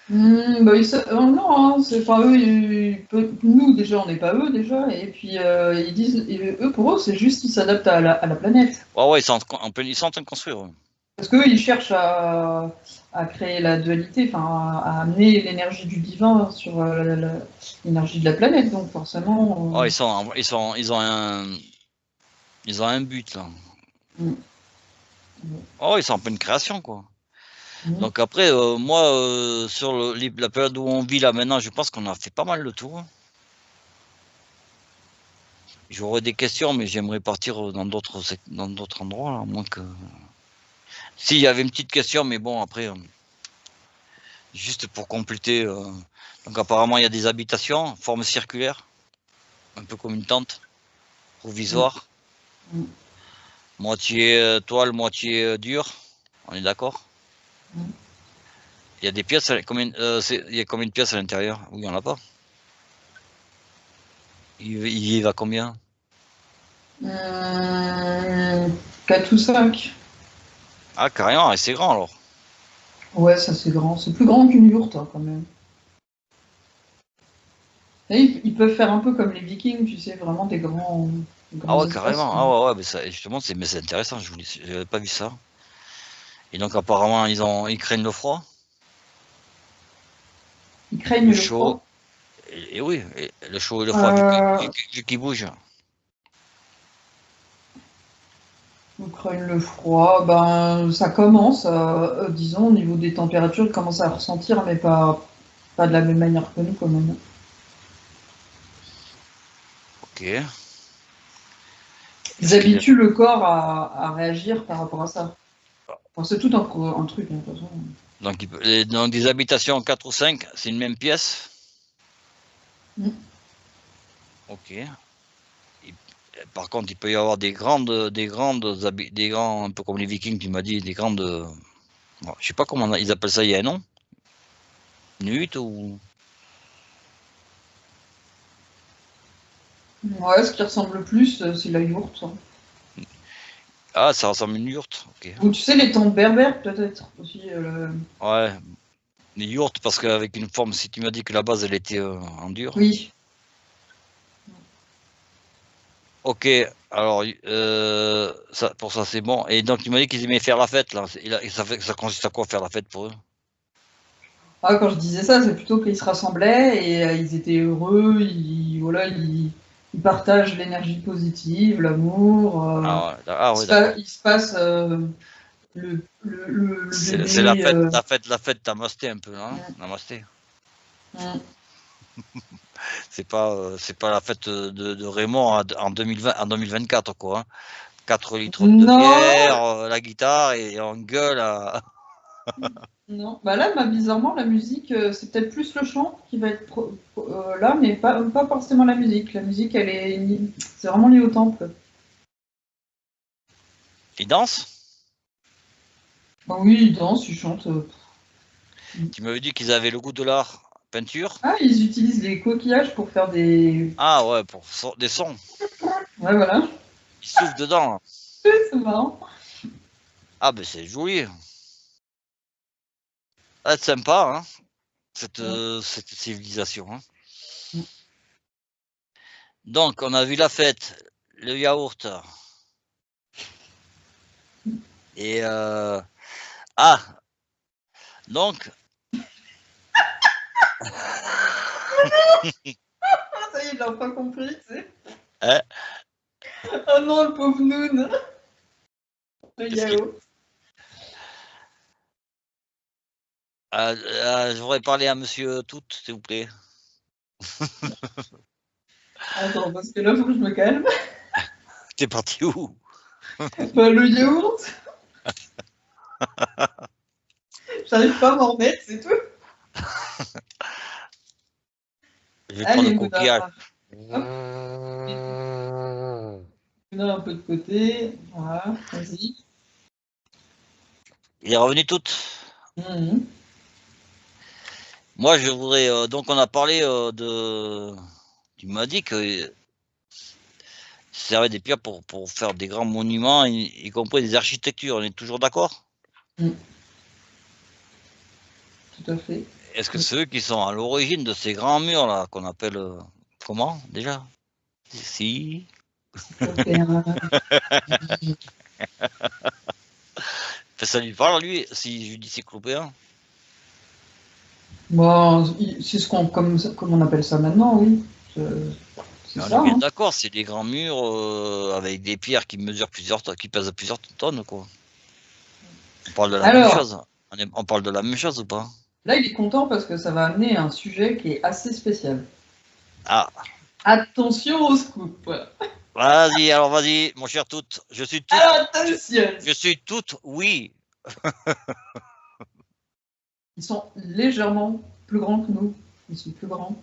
Bah, non, hein, enfin, eux, nous, déjà, on n'est pas eux, déjà, et puis, ils disent, eux, pour eux, c'est juste qu'ils s'adaptent à la planète. Ouais, ouais, ils sont en train de construire. Ouais. Parce qu'eux, ils cherchent à créer la dualité, enfin, à amener l'énergie du divin sur l'énergie de la planète, donc forcément. Ouais, ils ont un but, là. Mm, Oh, ils sont en pleine création, quoi. mm, Donc après, moi, sur la période où on vit là maintenant, je pense qu'on a fait pas mal le tour. J'aurais des questions, mais j'aimerais partir dans d'autres endroits, là, à moins que. S'il y avait une petite question, mais bon, après, juste pour compléter. Donc apparemment, il y a des habitations, forme circulaire, un peu comme une tente mm, provisoire, mm, moitié toile, moitié dur. On est d'accord? mm. Il y a des pièces, il y a combien de pièces à l'intérieur? Oui, il n'y en a pas. Il y va combien? 4 ou 5. Ah, carrément, c'est grand alors. Ouais, ça c'est grand. C'est plus grand qu'une yourte, hein, quand même. Et ils peuvent faire un peu comme les Vikings, tu sais, vraiment des Ah grands ouais, espaces, carrément. quoi. Ah ouais, ouais, mais ça, justement, mais c'est intéressant. J'avais pas vu ça. Et donc apparemment, ils craignent le froid, Ils le craignent le chaud, froid. et oui, le chaud et le froid Euh, vu qu'ils bougent. Ils craignent le froid. Ben, ça commence, disons, au niveau des températures, ils commencent à ressentir, mais pas de la même manière que nous, quand même. Ok. Ils Est-ce qu'il y a... habituent le corps à réagir par rapport à ça. Enfin, c'est tout un truc, hein, de toute façon. Donc, donc des habitations 4 ou 5, c'est une même pièce. Mm. Ok. Par contre, il peut y avoir des grands, un peu comme les Vikings, tu m'as dit, des grandes. Bon, je sais pas comment ils appellent ça, il y a un nom? Une hutte ou. Ouais, ce qui ressemble le plus, c'est la yourte. Ah, ça ressemble à une yourte, ok. Ou tu sais, les tentes berbères, peut-être aussi. Ouais, une yourte, parce qu'avec une forme, si tu m'as dit que la base, elle était en dur. Oui. Ok, alors, pour ça, c'est bon. Et donc, tu m'as dit qu'ils aimaient faire la fête, là. Ça consiste à quoi, faire la fête pour eux? Ah, quand je disais ça, c'est plutôt qu'ils se rassemblaient et ils étaient heureux, voilà, ils partagent l'énergie positive, l'amour. Ah ouais, d'accord. Il se passe le C'est bébé. la fête Namasté un peu, hein? Namasté. Mm. C'est pas la fête de Raymond en 2020, en 2024, quoi, hein. 4 litres de Non, bière, la guitare et on gueule à. non. Bah là, bizarrement, la musique, c'est peut-être plus le chant qui va être là, mais pas forcément la musique. La musique, c'est vraiment lié au temple. Ils dansent? Ah oui, ils dansent, ils chantent. Tu m'avais dit qu'ils avaient le goût de l'art, peinture? Ah, ils utilisent les coquillages pour faire des. Ah ouais, pour des sons. Ouais, voilà. Ils soufflent dedans. C'est marrant. Ah ben c'est joli. Ah, c'est sympa, hein, cette civilisation, hein. Mm. Donc, on a vu la fête, le yaourt. Et ah, donc, Ah, ça y est, il a pas compris, tu sais. hein, Oh non, le pauvre Noun. Le qu'est-ce qu'il. yaourt. Je voudrais parler à monsieur Tout, s'il vous plaît. Attends, parce que là, faut que je me calme. T'es parti où? Bah, le yaourt, j'arrive pas à m'en remettre, c'est tout. Je vais prendre Allez, le Mouna. coquillage. Hop, Mouna un peu de côté. Voilà, vas-y. Il est revenu Tout. Mhm. Moi, je voudrais. Donc, on a parlé de. Tu m'as dit que ça servait des pierres pour faire des grands monuments, y compris des architectures. On est toujours d'accord? Mhm. Tout à fait. Est-ce que c'est eux qui sont à l'origine de ces grands murs là qu'on appelle comment déjà? Si. Ça lui parle lui, si je dis cyclopéen? Bon, c'est comme on appelle ça maintenant, oui. C'est Mais on ça, est bien hein. d'accord, c'est des grands murs avec des pierres qui mesurent qui pèsent plusieurs tonnes, quoi. On parle de la même Alors, chose. On parle de la même chose ou pas? là, il est content parce que ça va amener un sujet qui est assez spécial. Ah, Attention au scoop. vas-y, alors vas-y, mon cher Tout. Alors, attention. Je suis toute, oui. Ils sont légèrement plus grands que nous. Ils sont plus grands.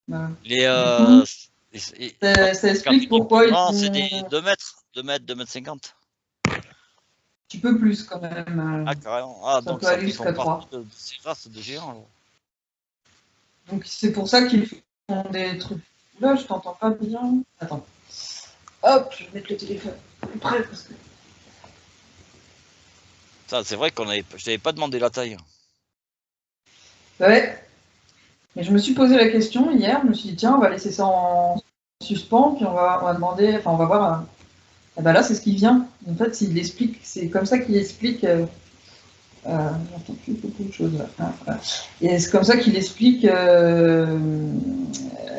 Voilà. Les, Du coup, quand, ça quand tu explique dis plus pourquoi ils grand, c'est des font 2 mètres 50. un petit peu plus quand même. Ah, carrément. Ah, Ça donc peut ça, aller ils font jusqu'à partie 3. de ces races de géants, alors. Donc c'est pour ça qu'ils font des trucs. Là, je t'entends pas bien. Attends. Hop, je vais mettre le téléphone plus près parce que. Ça, c'est vrai je t'avais pas demandé la taille. Ouais. Mais je me suis posé la question hier. Je me suis dit tiens, on va laisser ça en suspens puis on va demander. Enfin, on va voir. Ah bah là, c'est ce qui vient. En fait, il explique. C'est comme ça qu'il explique. J'entends plus beaucoup de choses là. Ah, voilà. Et c'est comme ça qu'il explique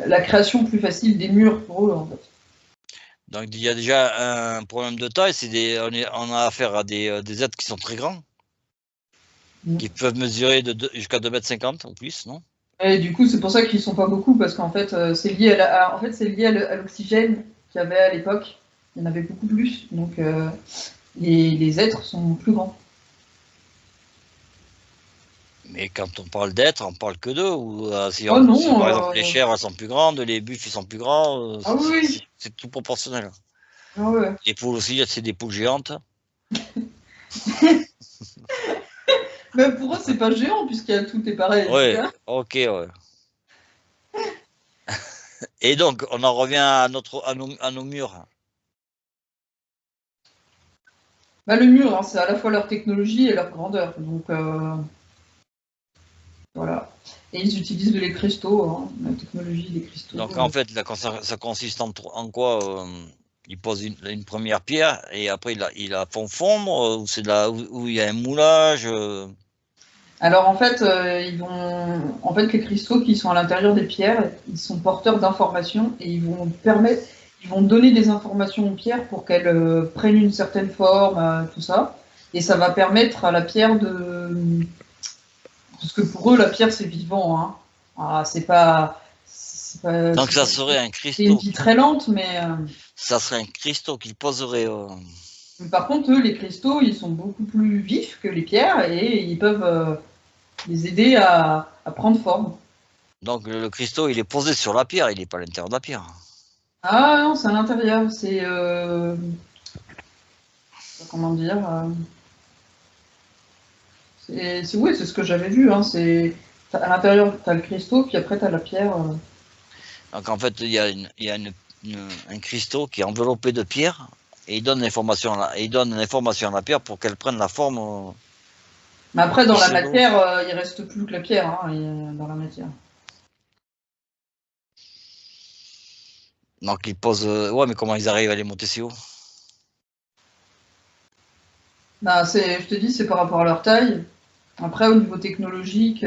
la création plus facile des murs pour eux en fait. Donc il y a déjà un problème de taille, on a affaire à des êtres qui sont très grands, qui peuvent mesurer jusqu'à 2,50 m ou plus, non? Et du coup, c'est pour ça qu'ils sont pas beaucoup parce qu'en fait, c'est lié en fait, c'est lié à l'oxygène qu'il y avait à l'époque. Il y en avait beaucoup plus, donc les êtres sont plus grands. Mais quand on parle d'être, on parle que d'eux. Ou si, Oh non, si par exemple les chèvres elles sont plus grandes, les buffles ils sont plus grands, ah oui, c'est tout proportionnel. ah ouais. Les poules aussi, c'est des poules géantes. Mais pour eux, c'est pas géant, puisqu'il y a tout est pareil, tu Ouais, vois. ok, ouais. Et donc, on en revient à nos murs. Bah, le mur, hein, c'est à la fois leur technologie et leur grandeur. Donc, voilà. Et ils utilisent les cristaux, hein, la technologie des cristaux. Donc, en fait, ça consiste en quoi ils posent une première pierre et après, ils la font fondre ou c'est là où il y a un moulage Alors, en fait, en fait, les cristaux qui sont à l'intérieur des pierres, ils sont porteurs d'informations et ils vont donner des informations aux pierres pour qu'elles prennent une certaine forme, tout ça. Et ça va permettre à la pierre de, parce que pour eux, la pierre, c'est vivant. Hein. Ah, Donc, ça serait un c'est une cristaux. vie très lente, mais Ça serait un cristaux qu'ils poseraient. par contre, eux, les cristaux, ils sont beaucoup plus vifs que les pierres et ils peuvent les aider à prendre forme. Donc, le cristaux, il est posé sur la pierre, il n'est pas à l'intérieur de la pierre. Ah non, c'est à l'intérieur. Comment dire oui, c'est ce que j'avais vu. Hein, à l'intérieur, tu as le cristaux, puis après, tu as la pierre. Donc, en fait, il y a, un cristaux qui est enveloppé de pierre et il donne l'information à la pierre pour qu'elle prenne la forme. Mais après, dans la Selon. matière, il reste plus que la pierre hein, dans la matière. Donc, ils posent. Ouais, mais comment ils arrivent à les monter si haut? Bah, je te dis, c'est par rapport à leur taille. Après, au niveau technologique,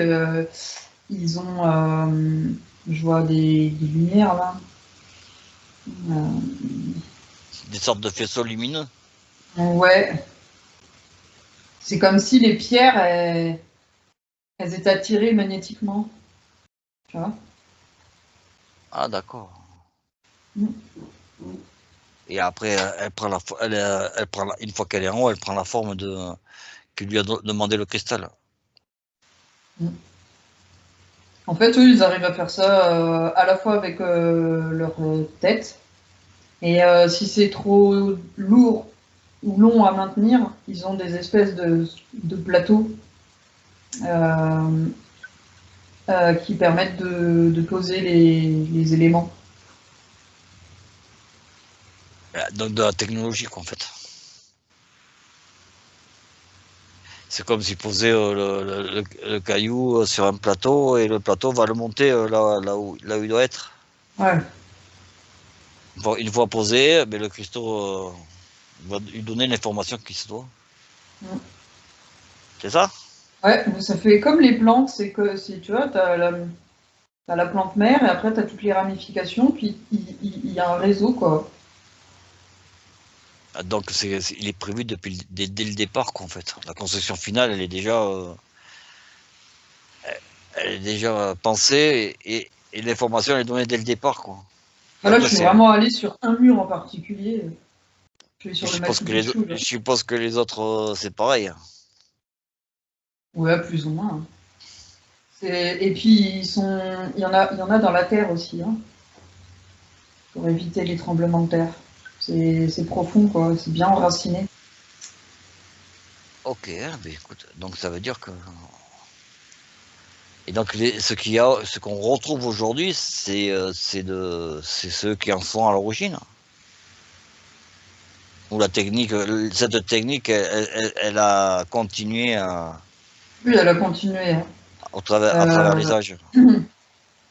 ils ont. Je vois des lumières là. Des sortes de faisceaux lumineux. Ouais. C'est comme si les pierres, elles étaient attirées magnétiquement. Tu vois. Ah, d'accord. Mm. Et après, une fois qu'elle est en haut, elle prend la forme que lui a demandé le cristal. Mm. En fait, eux, ils arrivent à faire ça à la fois avec leur tête. Et si c'est trop lourd ou long à maintenir, ils ont des espèces de plateaux euh, qui permettent de poser les éléments. Donc, de la technologie, quoi, en fait. C'est comme s'il posait le caillou sur un plateau et le plateau va le monter là où il doit être. Ouais. Une fois posé, mais le cristaux va lui donner l'information qu'il se doit. Mm. C'est ça? Ouais, mais ça fait comme les plantes, c'est que si tu vois, t'as la plante mère et après t'as toutes les ramifications, puis il y a un réseau quoi. Donc il est prévu dès le départ, quoi, en fait. La construction finale, elle est déjà pensée et l'information elle est donnée dès le départ, quoi. Et Là, après, je suis vraiment allée sur un mur en particulier. Je suis je sur le suppose Machu que les, Picchu. Là. je suppose que les autres, c'est pareil. Ouais, plus ou moins. Hein. Et puis il y en a dans la terre aussi, hein, pour éviter les tremblements de terre. C'est profond quoi, c'est bien enraciné. Ok, ben écoute, donc ça veut dire que. Et donc ce qu'on retrouve aujourd'hui, c'est ceux qui en sont à l'origine. Ou cette technique, elle a continué Oui, elle a continué. Hein. à travers les âges.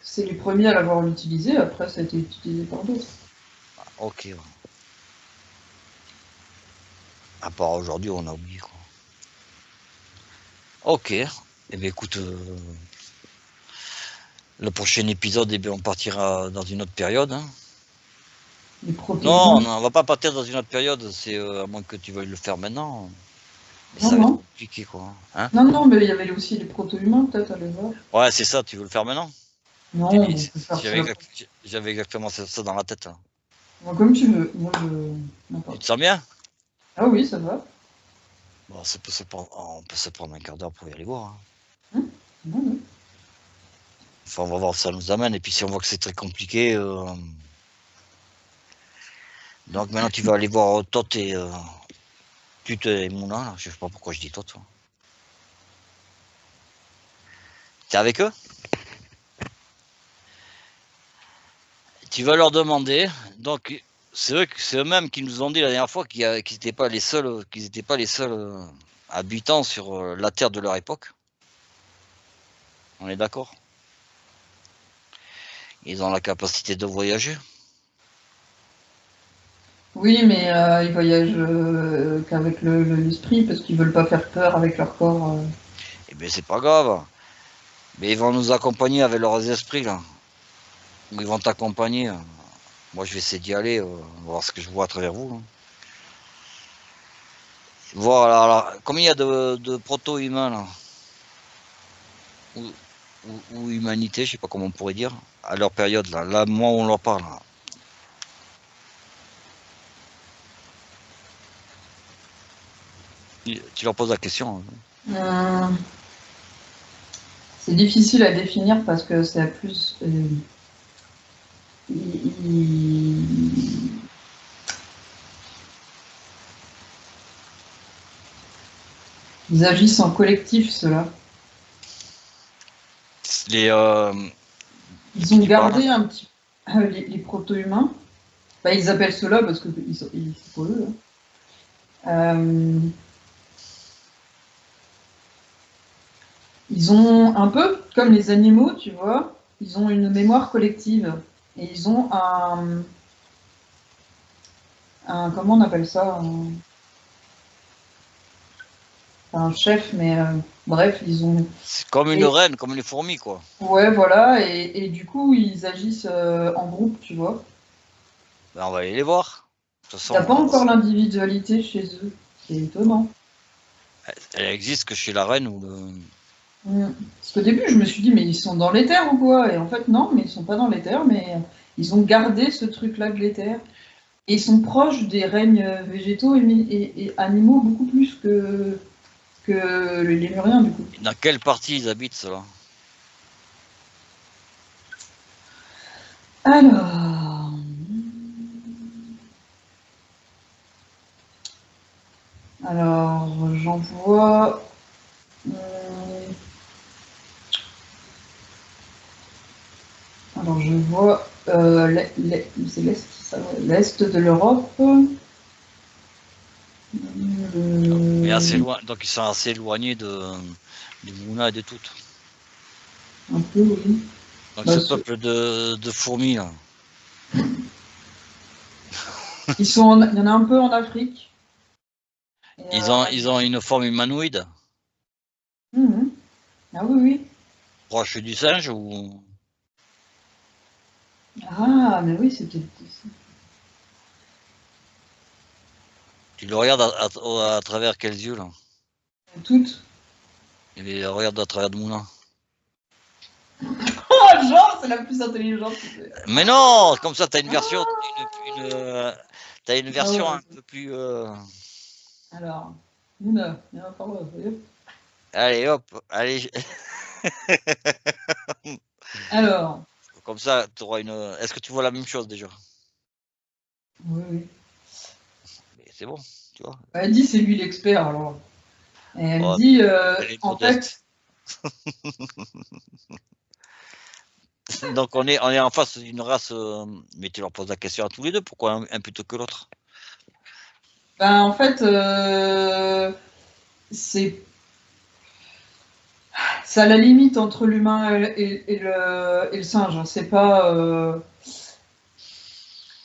C'est les premiers à l'avoir utilisé. Après, ça a été utilisé par d'autres. Ok. Ouais. À part aujourd'hui, on a oublié, quoi. Ok. Eh bien, écoute, le prochain épisode, eh bien, on partira dans une autre période. Hein. Les Non, proto-humains. on va pas partir dans une autre période, c'est à moins que tu veuilles le faire maintenant. Mais Non, ça va être non. compliqué, quoi. Hein. Non, non, mais il y avait aussi les proto-humains, peut-être, à l'époque. Ouais, c'est ça, tu veux le faire maintenant? Non, on peut faire ça. J'avais exactement ça dans la tête. Là. Bon, comme tu veux. Moi, Tu te n'importe. sens bien? Ah oui, ça va. Bon, on peut se prendre un quart d'heure pour y aller voir. Hein. Hein Oui. Enfin, on va voir où ça nous amène. Et puis si on voit que c'est très compliqué, donc maintenant tu vas aller voir Tot et Tute et Mouna. Là. Je sais pas pourquoi je dis Tot. T'es avec eux? Tu vas leur demander. Donc c'est eux-mêmes qui nous ont dit la dernière fois qu'ils n'étaient pas les seuls, habitants sur la terre de leur époque. On est d'accord? Ils ont la capacité de voyager. Oui, mais ils voyagent qu'avec l'esprit parce qu'ils veulent pas faire peur avec leur corps. Eh bien, c'est pas grave. Mais ils vont nous accompagner avec leurs esprits, là. Ils vont t'accompagner. Moi, je vais essayer d'y aller, voir ce que je vois à travers vous. Hein. Voir alors, combien il y a de proto-humains, là. Ou humanité, je sais pas comment on pourrait dire, à leur période, là. Là, moi, on leur parle. Là. Tu leur poses la question. Hum, c'est difficile à définir parce que c'est plus. Ils agissent en collectif, ceux-là. Les, Ils ont tu parles gardé un petit les proto-humains. Bah, ils appellent ceux-là parce que c'est pour eux. Ils ont un peu comme les animaux, tu vois. Ils ont une mémoire collective et ils ont comment on appelle ça un chef, mais bref, ils ont. c'est comme une reine, comme les fourmis, quoi. Ouais, voilà, et du coup, ils agissent en groupe, tu vois. Ben, on va aller les voir. De toute Il n'y a pas façon, encore l'individualité chez eux. C'est étonnant. elle existe que chez la reine ou le. Parce qu'au début, je me suis dit, mais ils sont dans l'éther ou quoi? Et en fait, non, mais ils sont pas dans l'éther, mais ils ont gardé ce truc-là de l'éther. Et ils sont proches des règnes végétaux et animaux beaucoup plus que les lémuriens, du coup. Dans quelle partie ils habitent, cela? Alors. Alors, j'en vois. Alors, je vois c'est l'Est, ça, ouais, l'Est de l'Europe. Mais assez loin, donc ils sont assez éloignés du Mouna et de tout. Un peu, oui. Donc Bah, ce peuple de fourmis là. il y en a un peu en Afrique. Et, Ils ont une forme humanoïde. Ah oui, oui. Proche du singe ou. Ah, mais oui, c'était. Tu le regardes à travers quels yeux là? Toutes. Il les regarde à travers de Moulin. Oh, genre, c'est la plus intelligente. Mais non, comme ça t'as une version, t'as une Ah version ouais. un peu plus. Alors, Mouna, viens par là, voyons. Allez hop, allez. Alors, Comme ça, tu auras une. Est-ce que tu vois la même chose déjà? oui, oui. Mais c'est bon, tu vois. Elle dit c'est lui l'expert, alors. Et elle me Oh, dit, elle est en fait, modeste. Donc on est en face d'une race, mais tu leur poses la question à tous les deux, pourquoi un plutôt que l'autre? ben, en fait, c'est à la limite entre l'humain et le singe. Hein. C'est pas.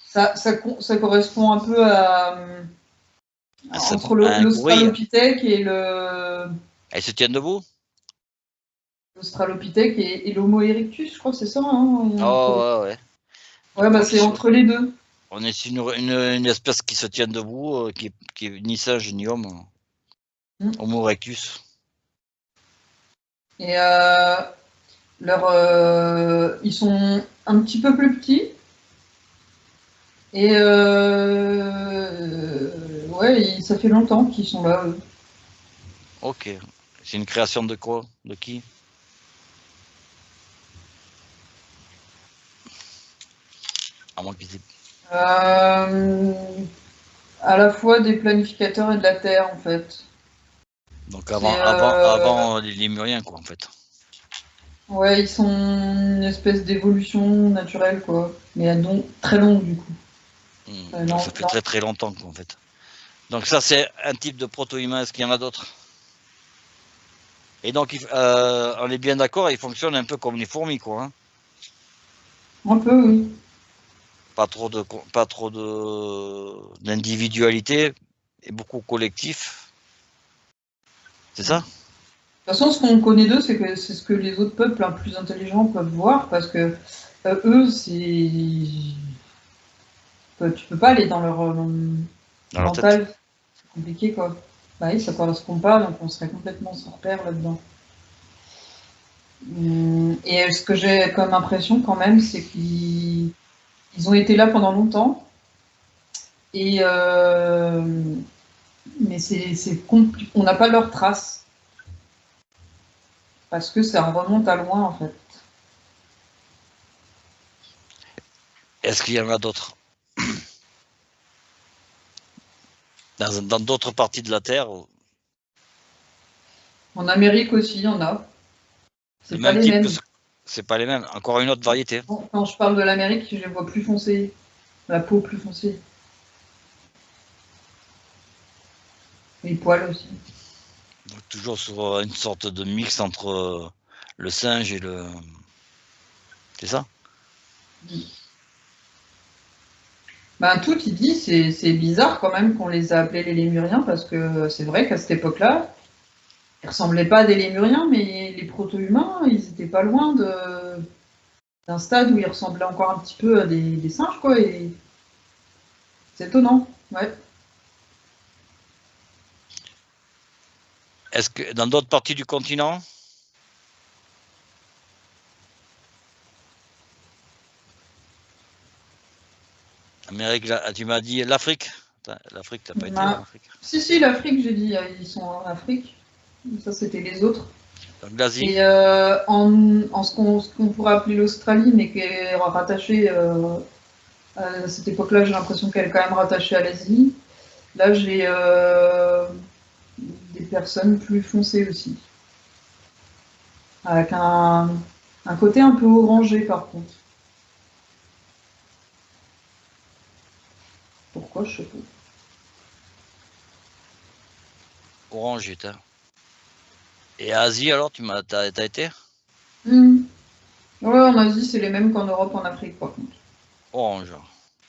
Ça correspond un peu à. Entre Un gorille, l'australopithèque et le. elles se tiennent debout? L'australopithèque et l'Homo erectus, je crois que c'est ça. Hein, Oh ouais, ouais. ouais, Donc bah c'est entre les deux. on est sur une espèce qui se tient debout, qui est ni singe ni homme, Mm. Homo erectus. Et ils sont un petit peu plus petits. Et ouais, ça fait longtemps qu'ils sont là. Eux. Ok. C'est une création de quoi? De qui? À moins qu'ils aient... À la fois des planificateurs et de la Terre, en fait. Donc C'est, avant les Lémuriens, quoi, en fait. ouais, ils sont une espèce d'évolution naturelle, quoi. Mais donc très longue, du coup. Donc ça fait très très longtemps, quoi, en fait. Donc ça, c'est un type de proto-humain. Est-ce qu'il y en a d'autres? Et donc, on est bien d'accord, ils fonctionnent un peu comme les fourmis, quoi. Hein. Un peu, oui. Pas trop d'individualité et beaucoup collectif. C'est ça? De toute façon, ce qu'on connaît d'eux, c'est que c'est ce que les autres peuples plus intelligents peuvent voir, parce que eux, tu peux pas aller dans leur Dans leur tête. mental. C'est compliqué, quoi. Bah oui, ça correspond pas, donc on serait complètement sans repère là-dedans. Et ce que j'ai comme impression quand même, c'est qu'ils ont été là pendant longtemps. Et mais c'est compliqué. On n'a pas leurs traces. Parce que ça remonte à loin, en fait. Est-ce qu'il y en a d'autres? Dans d'autres parties de la Terre? En Amérique aussi, il y en a. C'est pas les mêmes. C'est pas les mêmes. Encore une autre variété. Quand je parle de l'Amérique, je les vois plus foncés. La peau plus foncée. Les poils aussi. Donc, toujours sur une sorte de mix entre le singe et le... C'est ça? Ben, tout il dit, c'est bizarre quand même qu'on les a appelés les lémuriens, parce que c'est vrai qu'à cette époque-là, ils ressemblaient pas à des lémuriens, mais les proto-humains, ils étaient pas loin d'un stade où ils ressemblaient encore un petit peu à des singes, quoi, et c'est étonnant, ouais. Est-ce que dans d'autres parties du continent? Amérique, tu m'as dit l'Afrique? L'Afrique, t'as pas été en Afrique? Si, l'Afrique, j'ai dit, ils sont en Afrique. Ça, c'était les autres. Donc l'Asie? Et en ce qu'on pourrait appeler l'Australie, mais qui est rattachée à cette époque-là, j'ai l'impression qu'elle est quand même rattachée à l'Asie. Là, j'ai des personnes plus foncées aussi, avec un côté un peu orangé par contre. Pourquoi, je sais pas. Orange, Et Asie, alors, t'as été? Ouais, en Asie, c'est les mêmes qu'en Europe, en Afrique, par contre. Orange.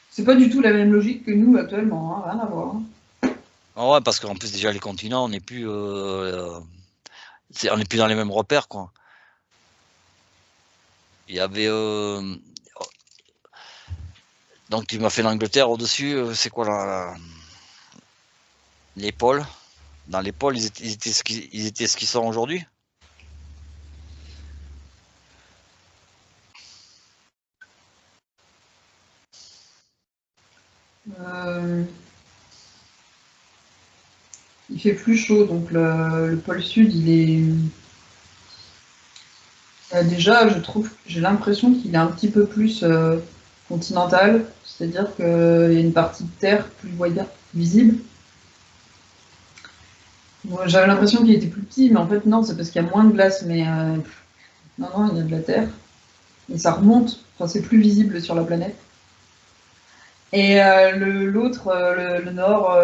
C'est pas du tout la même logique que nous actuellement, hein, rien à voir. Hein. Ah ouais, parce qu'en plus, déjà, les continents, on n'est plus dans les mêmes repères, quoi. Il y avait... donc, tu m'as fait l'Angleterre au-dessus. C'est quoi les pôles? Dans les pôles, ils étaient ce qu'ils sont aujourd'hui? Il fait plus chaud, donc le pôle sud, il est... déjà, j'ai l'impression qu'il est un petit peu plus continental, c'est-à-dire qu'il y a une partie de terre plus visible. J'avais l'impression qu'il était plus petit, mais en fait non, c'est parce qu'il y a moins de glace, mais non, il y a de la terre. Et ça remonte, enfin c'est plus visible sur la planète. Et l'autre, le nord,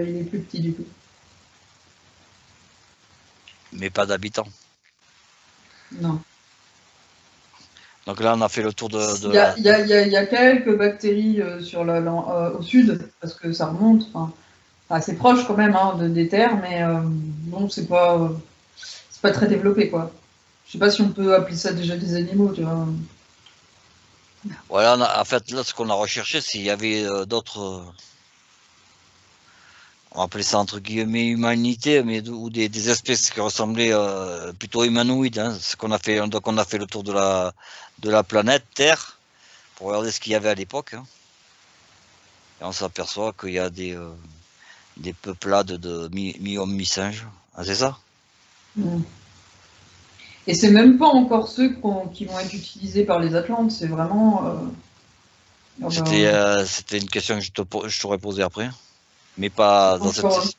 il est plus petit du coup. Mais pas d'habitants. Non. Donc là, on a fait le tour de Il y a quelques bactéries au sud, parce que ça remonte. Enfin, c'est proche quand même hein, des terres, mais bon, c'est pas très développé, quoi. Je sais pas si on peut appeler ça déjà des animaux, tu vois. Voilà, en fait, là, ce qu'on a recherché, s'il y avait d'autres... on va appeler ça entre guillemets humanité, mais ou des espèces qui ressemblaient plutôt humanoïdes. Hein. Donc on a fait le tour de la planète Terre pour regarder ce qu'il y avait à l'époque. Hein. Et on s'aperçoit qu'il y a des peuplades de mi-homme, mi-singe. Ah, c'est ça? Et c'est même pas encore ceux qui vont être utilisés par les Atlantes, c'est vraiment Ah bah, C'était une question que je t'aurais posée après, mais pas dans cette encore, session.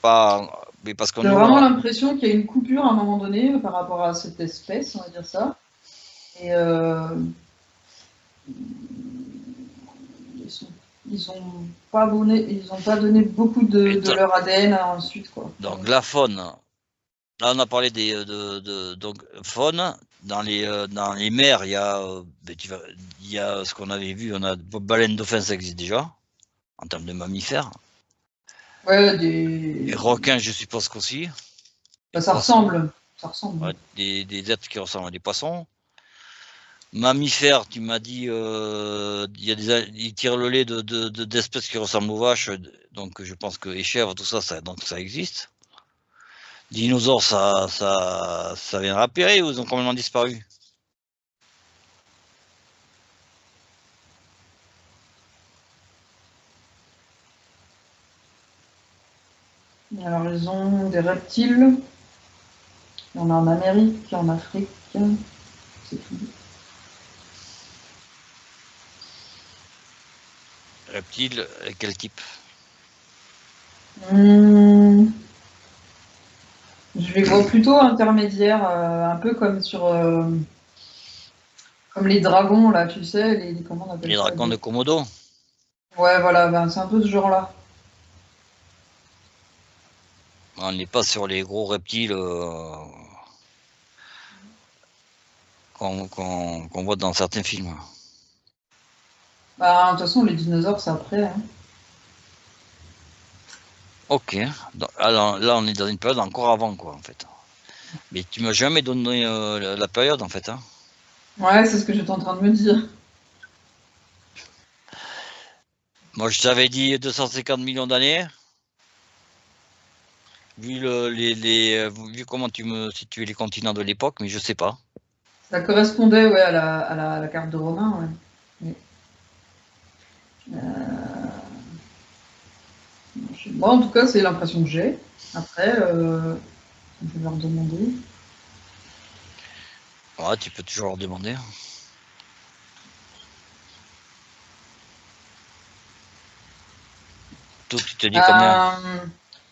Pas, mais parce que j'ai nous, vraiment l'impression qu'il y a une coupure à un moment donné par rapport à cette espèce, on va dire ça. Et ils ont ils ont pas donné beaucoup de leur ADN ensuite, quoi. donc la faune, là on a parlé donc faune, dans les mers, il y a ce qu'on avait vu, on a baleine dauphin, ça existe déjà, en termes de mammifères. Ouais, Et requins, je suppose qu'aussi. bah, Et ça poissons, ressemble. Ça ressemble. ouais, des êtres qui ressemblent à des poissons. Mammifères, tu m'as dit, ils tirent le lait d'espèces qui ressemblent aux vaches, donc je pense que les chèvres, tout ça, donc ça existe. Dinosaures, ça vient apérer ou ils ont complètement disparu? Alors, ils ont des reptiles. Il y en a en Amérique, il y en a en Afrique. C'est tout. Reptiles, quel type? Hum, je les vois plutôt intermédiaires, un peu comme les dragons, là, tu sais, comment on appelle Les ça dragons de Komodo? Ouais, voilà, ben, c'est un peu ce genre-là. On n'est pas sur les gros reptiles qu'on voit dans certains films. Bah, de toute façon, les dinosaures, c'est après, hein. Ok, alors là on est dans une période encore avant, quoi, en fait. Mais tu m'as jamais donné la période, en fait, hein. Ouais, c'est ce que j'étais en train de me dire. Moi, je t'avais dit 250 millions d'années. Vu comment tu me situais les continents de l'époque, mais je sais pas. Ça correspondait, ouais, à la carte de Romain, ouais. Moi, en tout cas, c'est l'impression que j'ai. Après, je vais leur demander. Ouais, tu peux toujours leur demander. Toi, tu te dis combien?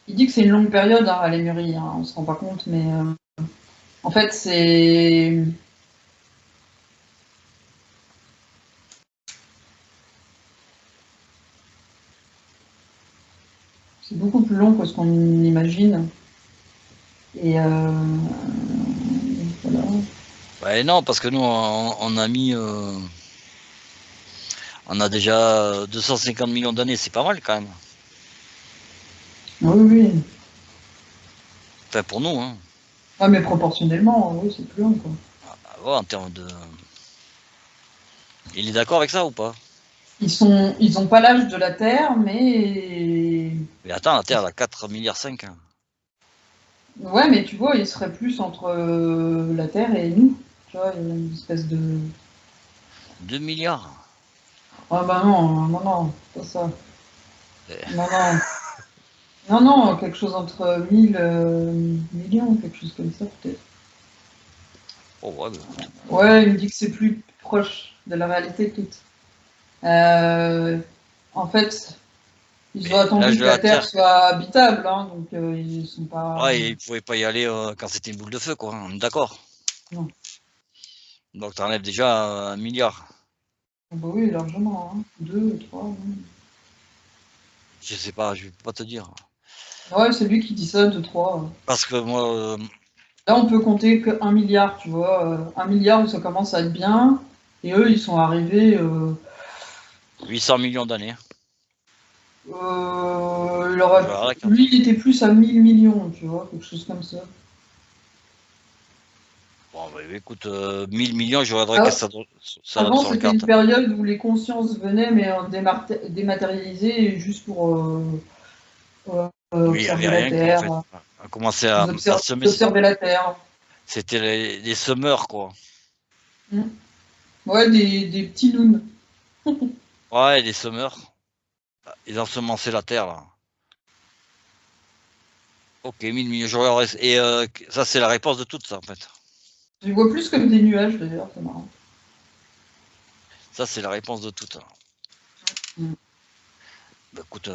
Il dit que c'est une longue période, hein, à Lémurie, hein, on se rend pas compte, mais en fait, c'est beaucoup plus long que ce qu'on imagine. Et voilà. Ouais, non, parce que nous, on a mis. On a déjà 250 millions d'années, c'est pas mal quand même. Oui, oui. Enfin, pour nous, hein. Ouais, mais proportionnellement, oui, c'est plus long, quoi. Ah, ouais, en termes de. Il est d'accord avec ça ou pas? Ils ont pas l'âge de la Terre, mais Mais attends, la Terre, elle a 4,5 milliards, hein. ouais, mais tu vois, ils seraient plus entre la Terre et nous. Tu vois, il y a une espèce de. 2 milliards. Ah bah non, non, non, pas ça. Eh, Non, non. Non, non, quelque chose entre 1000 millions, quelque chose comme ça, peut-être. Oh, ouais, bah, écoute. Ouais, il me dit que c'est plus proche de la réalité toute. Euh, En fait, ils ont Mais l'âge attendu de que la la Terre Terre, soit habitable, hein, donc ils sont pas. ouais, il pouvait pas y aller quand c'était une boule de feu, quoi. On est d'accord. Non. Donc, t'enlèves déjà 1 milliard. Ah bah oui, largement, hein. Deux, trois. Je sais pas, je vais pas te dire. Ouais, c'est lui qui dit ça, deux, trois. Parce que moi, Là, on peut compter que 1 milliard, tu vois. 1 milliard où ça commence à être bien. Et eux, ils sont arrivés. 800 millions d'années. Je vais la carte. Lui, il était plus à 1000 millions, tu vois, quelque chose comme ça. Bon, bah, écoute, 1000 millions, je regarderai Ah, qu'est-ce que ça donne avant, sur la c'était une carte. période où les consciences venaient, mais dématérialisées, juste pour Oui, il n'y avait observer la rien, quoi, en fait. Terre. On a commencé à Ils semer. observaient la Terre. C'était les semeurs, quoi. Mm. Ouais, des petits loons. Ouais, les semeurs. Ils ensemençaient la terre, là. Ok, 1000 millions. Et ça, c'est la réponse de tout ça, en fait. Je les vois plus comme des nuages, d'ailleurs, c'est marrant. Ça, c'est la réponse de toutes. Mm. Bah, écoute,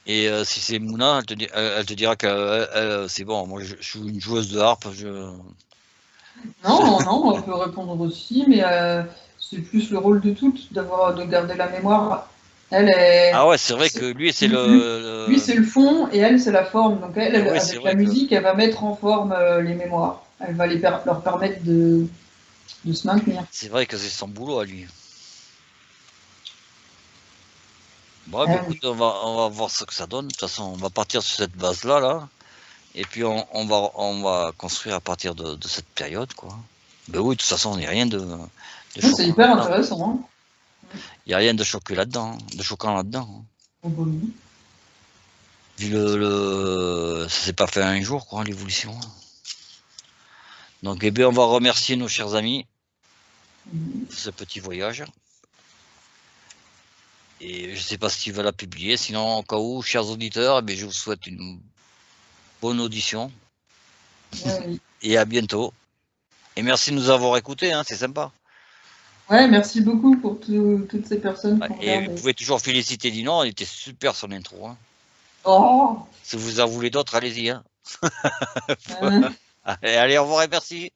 et si c'est Mouna, elle te dira que c'est bon, moi je suis une joueuse de harpe. Non, non, on peut répondre aussi, mais c'est plus le rôle de toutes, de garder la mémoire. Elle est. Ah ouais, c'est vrai que lui, c'est Lui, c'est le fond et elle, c'est la forme. Donc, elle, Ah ouais, c'est avec la vrai que musique, elle va mettre en forme les mémoires. Elle va leur permettre de se maintenir. c'est vrai que c'est son boulot à lui. Bon, bah, Ah écoute, oui. on va voir ce que ça donne. De toute façon, on va partir sur cette base-là, là. Et puis on va construire à partir de cette période, quoi. Ben oui, de toute façon, il n'y a rien de Non, c'est choquant hyper là-dedans. intéressant. Hein. Il n'y a rien de choqué là-dedans, de choquant là-dedans. Oh, bah oui. Vu ça s'est pas fait en un jour, quoi, l'évolution. Donc, eh bien, on va remercier nos chers amis Mhm. de ce petit voyage. Et je sais pas si tu vas la publier. Sinon, au cas où, chers auditeurs, eh bien, je vous souhaite une bonne audition. Ah oui. Et à bientôt. Et merci de nous avoir écoutés, hein, c'est sympa. Ouais, merci beaucoup pour toutes ces personnes qui ont Et vous regardé. pouvez toujours féliciter Dinon, il était super son intro. Hein. Oh! Si vous en voulez d'autres, allez-y. Hein. Hein. Allez, au revoir et merci.